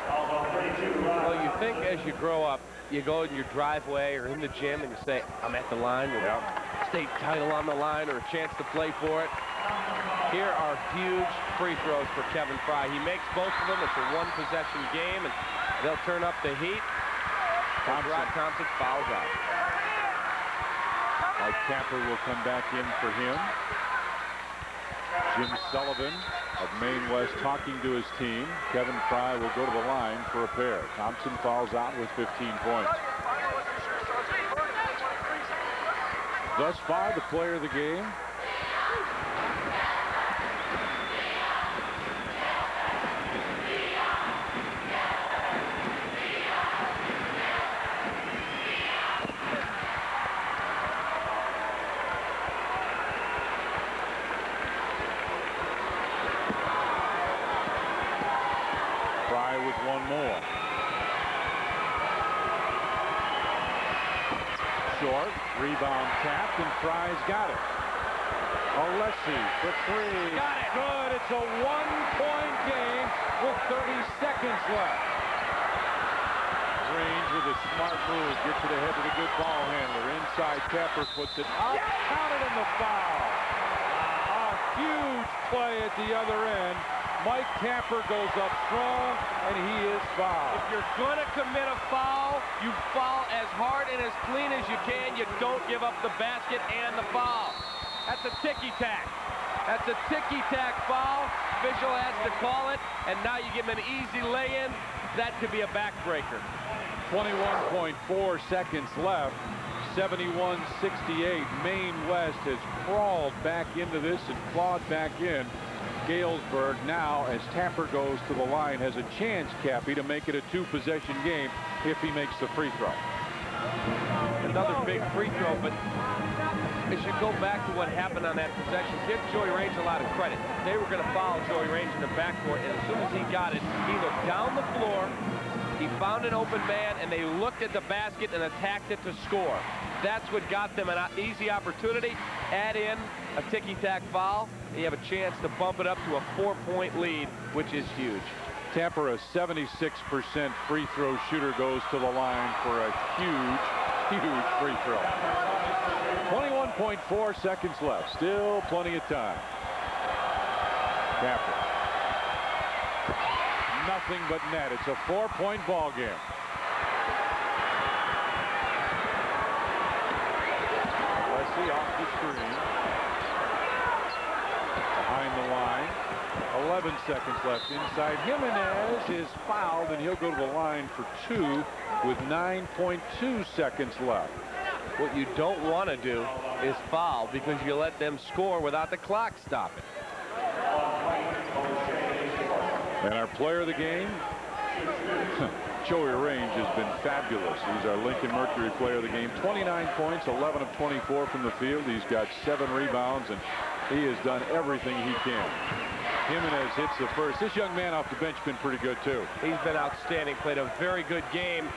Well, you think as you grow up, you go in your driveway or in the gym and you say, I'm at the line with a state title on the line or a chance to play for it. Here are huge free throws for Kevin Fry. He makes both of them. It's a 1-possession game, and they'll turn up the heat. Rod Thompson fouls out. Mike Tapper will come back in for him. Jim Sullivan of Maine West talking to his team. Kevin Fry will go to the line for a pair. Thompson fouls out with 15 points. Thus far, the player of the game. One more. Short, rebound tapped, and Fry's got it. Alessi for 3. Got it. Good. It's a 1-point game with 30 seconds left. Range with a smart move. Gets it ahead to the good ball handler. Inside, Tapper puts it up. Counted in the foul. A huge play at the other end. Mike Tapper goes up strong, and he is fouled. If you're going to commit a foul, you foul as hard and as clean as you can. You don't give up the basket and the foul. That's a ticky-tack. That's a ticky-tack foul. Official has to call it, and now you give him an easy lay-in. That could be a backbreaker. 21.4 seconds left. 71-68. Maine West has crawled back into this and clawed back in. Galesburg now, as Tapper goes to the line, has a chance, Cappy, to make it a 2-possession game if he makes the free throw. Another big free throw, but as you go back to what happened on that possession, give Joey Range a lot of credit. They were going to foul Joey Range in the backcourt, and as soon as he got it, he looked down the floor, He found an open man, and they looked at the basket and attacked it to score. That's what got them an easy opportunity. Add in a ticky-tack foul, and you have a chance to bump it up to a 4-point lead, which is huge. Tampa, a 76% free throw shooter, goes to the line for a huge free throw. 21.4 seconds left. Still plenty of time. Tampa. Nothing but net. It's a 4-point ball game. Let's see, off the screen. Behind the line. 11 seconds left inside. Jimenez is fouled, and he'll go to the line for 2 with 9.2 seconds left. What you don't want to do is foul, because you let them score without the clock stopping. And our player of the game, Joey Range, has been fabulous. He's our Lincoln Mercury player of the game. 29 points, 11 of 24 from the field. He's got 7 rebounds, and he has done everything he can. Jimenez hits the first. This young man off the bench has been pretty good, too. He's been outstanding, played a very good game.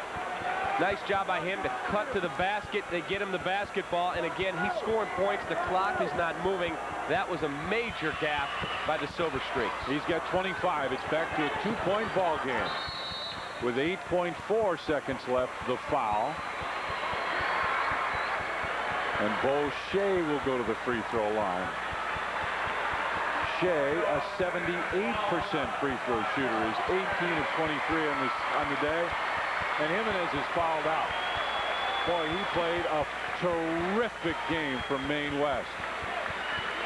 Nice job by him to cut to the basket. They get him the basketball, and again, he's scoring points. The clock is not moving. That was a major gap by the Silver Streaks. He's got 25. It's back to a 2-point ball game. With 8.4 seconds left, the foul. And Bo Shea will go to the free throw line. Shea, a 78% free throw shooter, is 18 of 23 on the day. And Jimenez is fouled out. Boy, he played a terrific game from Maine West.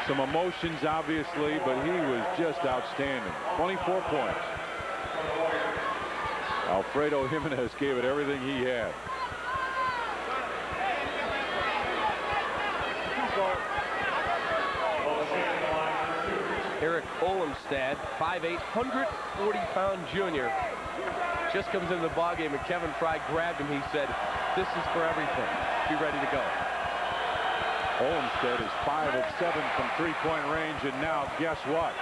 Some emotions, obviously, but he was just outstanding. 24 points. Alfredo Jimenez gave it everything he had. Eric Olmstead, 5'8", 140-pound junior, just comes into the ballgame, and Kevin Fry grabbed him. He said, "This is for everything. Be ready to go." Olmstead is 5 of 7 from three-point range, and now guess what?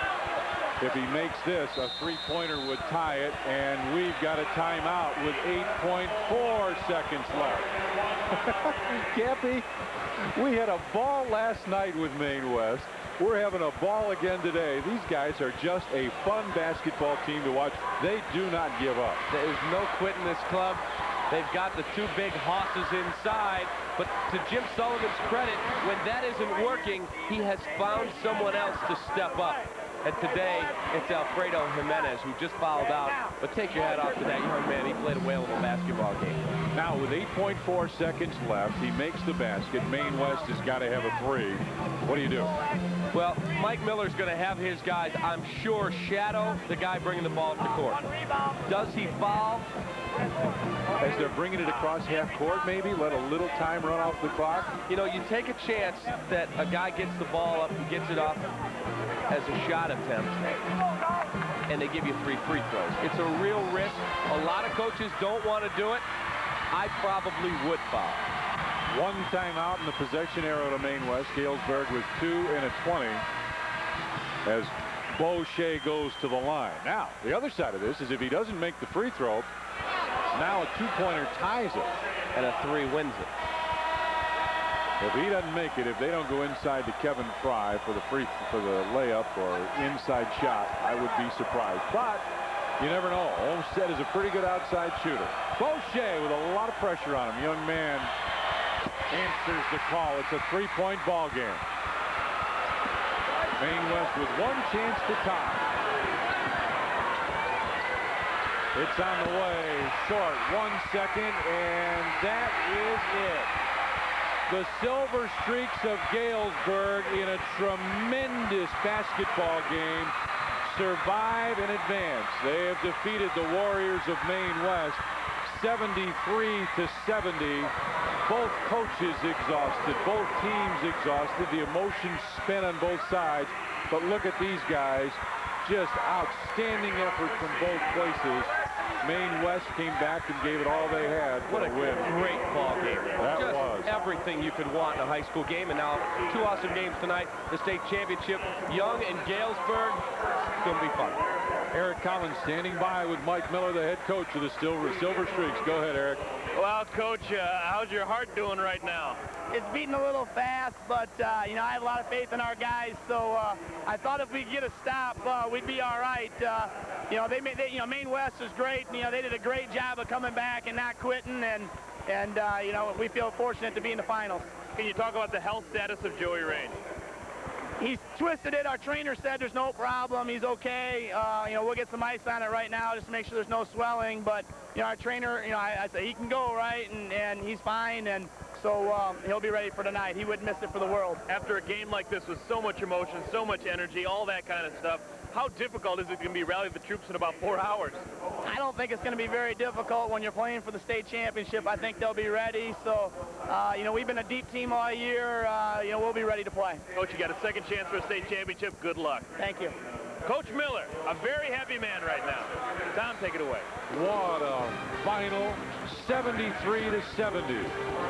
If he makes this, a three-pointer would tie it, and we've got a timeout with 8.4 seconds left. Cappy, we had a ball last night with Maine West. We're having a ball again today. These guys are just a fun basketball team to watch. They do not give up. There's no quitting this club. They've got the 2 big hosses inside, but to Jim Sullivan's credit, when that isn't working, he has found someone else to step up. And today, it's Alfredo Jimenez, who just fouled out. But take your hat off to that young man. He played a whale of a basketball game. Now, with 8.4 seconds left, he makes the basket. Maine West has got to have a 3. What do you do? Well, Mike Miller's going to have his guys, I'm sure, shadow the guy bringing the ball up the court. Does he foul? As they're bringing it across half court, maybe let a little time run off the clock. You know, you take a chance that a guy gets the ball up and gets it off as a shot attempt, and they give you 3 free throws. It's a real risk. A lot of coaches don't want to do it. I probably would foul. 1 timeout in the possession arrow to Maine West. Galesburg with 2 and a 20 as Bo Shea goes to the line. Now, the other side of this is if he doesn't make the free throw, now a 2-pointer ties it. And a 3 wins it. If he doesn't make it, if they don't go inside to Kevin Fry for the layup or inside shot, I would be surprised. But you never know. Olmstead is a pretty good outside shooter. Bo Shea with a lot of pressure on him. Young man answers the call. It's a 3-point ball game. Maine West with 1 chance to tie. It's on the way, short, 1 second, and that is it. The Silver Streaks of Galesburg, in a tremendous basketball game, survive and advance. They have defeated the Warriors of Maine West 73-70. Both coaches exhausted, both teams exhausted, the emotions spent on both sides. But look at these guys, just outstanding effort from both places. Maine West came back and gave it all they had. What a win. Great ball game. That just was everything you could want in a high school game. And now 2 awesome games tonight. The state championship, Young and Galesburg. It's going to be fun. Eric Collins standing by with Mike Miller, the head coach of the Silver Streaks. Go ahead, Eric. Well, Coach, how's your heart doing right now? It's beating a little fast, but, you know, I have a lot of faith in our guys, so I thought if we could get a stop, we'd be all right. You know, Maine West is great. You know, they did a great job of coming back and not quitting, and you know, we feel fortunate to be in the finals. Can you talk about the health status of Joey Range? He's twisted it. Our trainer said there's no problem. He's okay. You know, we'll get some ice on it right now just to make sure there's no swelling. But, you know, our trainer, you know, I said he can go, right? And he's fine. And so he'll be ready for tonight. He wouldn't miss it for the world. After a game like this with so much emotion, so much energy, all that kind of stuff, how difficult is it going to be rally the troops in about 4 hours? I don't think it's going to be very difficult when you're playing for the state championship. I think they'll be ready. So, you know, we've been a deep team all year. You know, we'll be ready to play. Coach, you got a second chance for a state championship. Good luck. Thank you. Coach Miller, a very happy man right now. Tom, take it away. What a final, 73-70.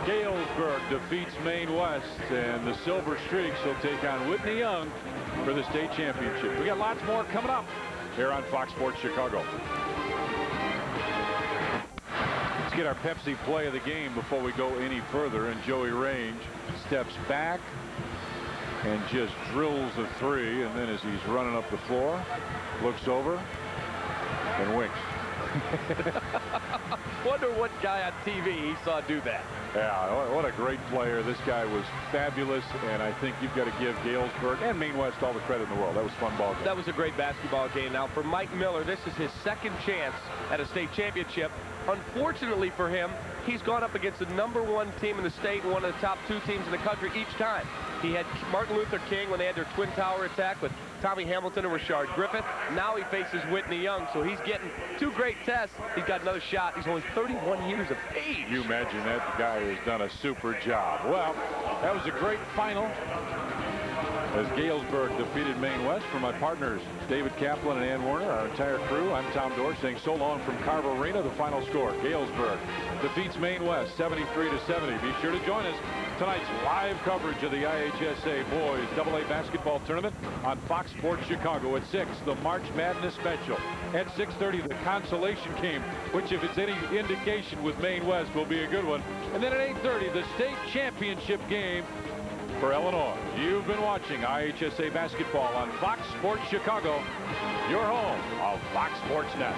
Galesburg defeats Maine West, and the Silver Streaks will take on Whitney Young for the state championship. We got lots more coming up here on Fox Sports Chicago. Let's get our Pepsi play of the game before we go any further, and Joey Range steps back and just drills a three, and then as he's running up the floor, looks over and winks. Wonder what guy on TV he saw do that. Yeah, what a great player. This guy was fabulous, and I think you've got to give Galesburg and Maine West all the credit in the world. That was a fun ball game. That was a great basketball game. Now, for Mike Miller, this is his second chance at a state championship. Unfortunately for him, he's gone up against the #1 team in the state and one of the top 2 teams in the country each time. He had Martin Luther King when they had their Twin Tower attack with Tommy Hamilton and Rashard Griffith. Now he faces Whitney Young, so he's getting 2 great tests. He's got another shot. He's only 31 years of age. You imagine that guy has done a super job. Well, that was a great final as Galesburg defeated Maine West. For my partners, David Kaplan and Ann Warner, our entire crew, I'm Tom Dorr saying so long from Carver Arena. The final score, Galesburg defeats Maine West 73-70. Be sure to join us tonight's live coverage of the IHSA Boys AA Basketball Tournament on Fox Sports Chicago. At 6, the March Madness Special. At 6:30, the consolation game, which if it's any indication with Maine West will be a good one. And then at 8:30, the state championship game for Illinois. You've been watching IHSA Basketball on Fox Sports Chicago, your home of Fox Sports Net.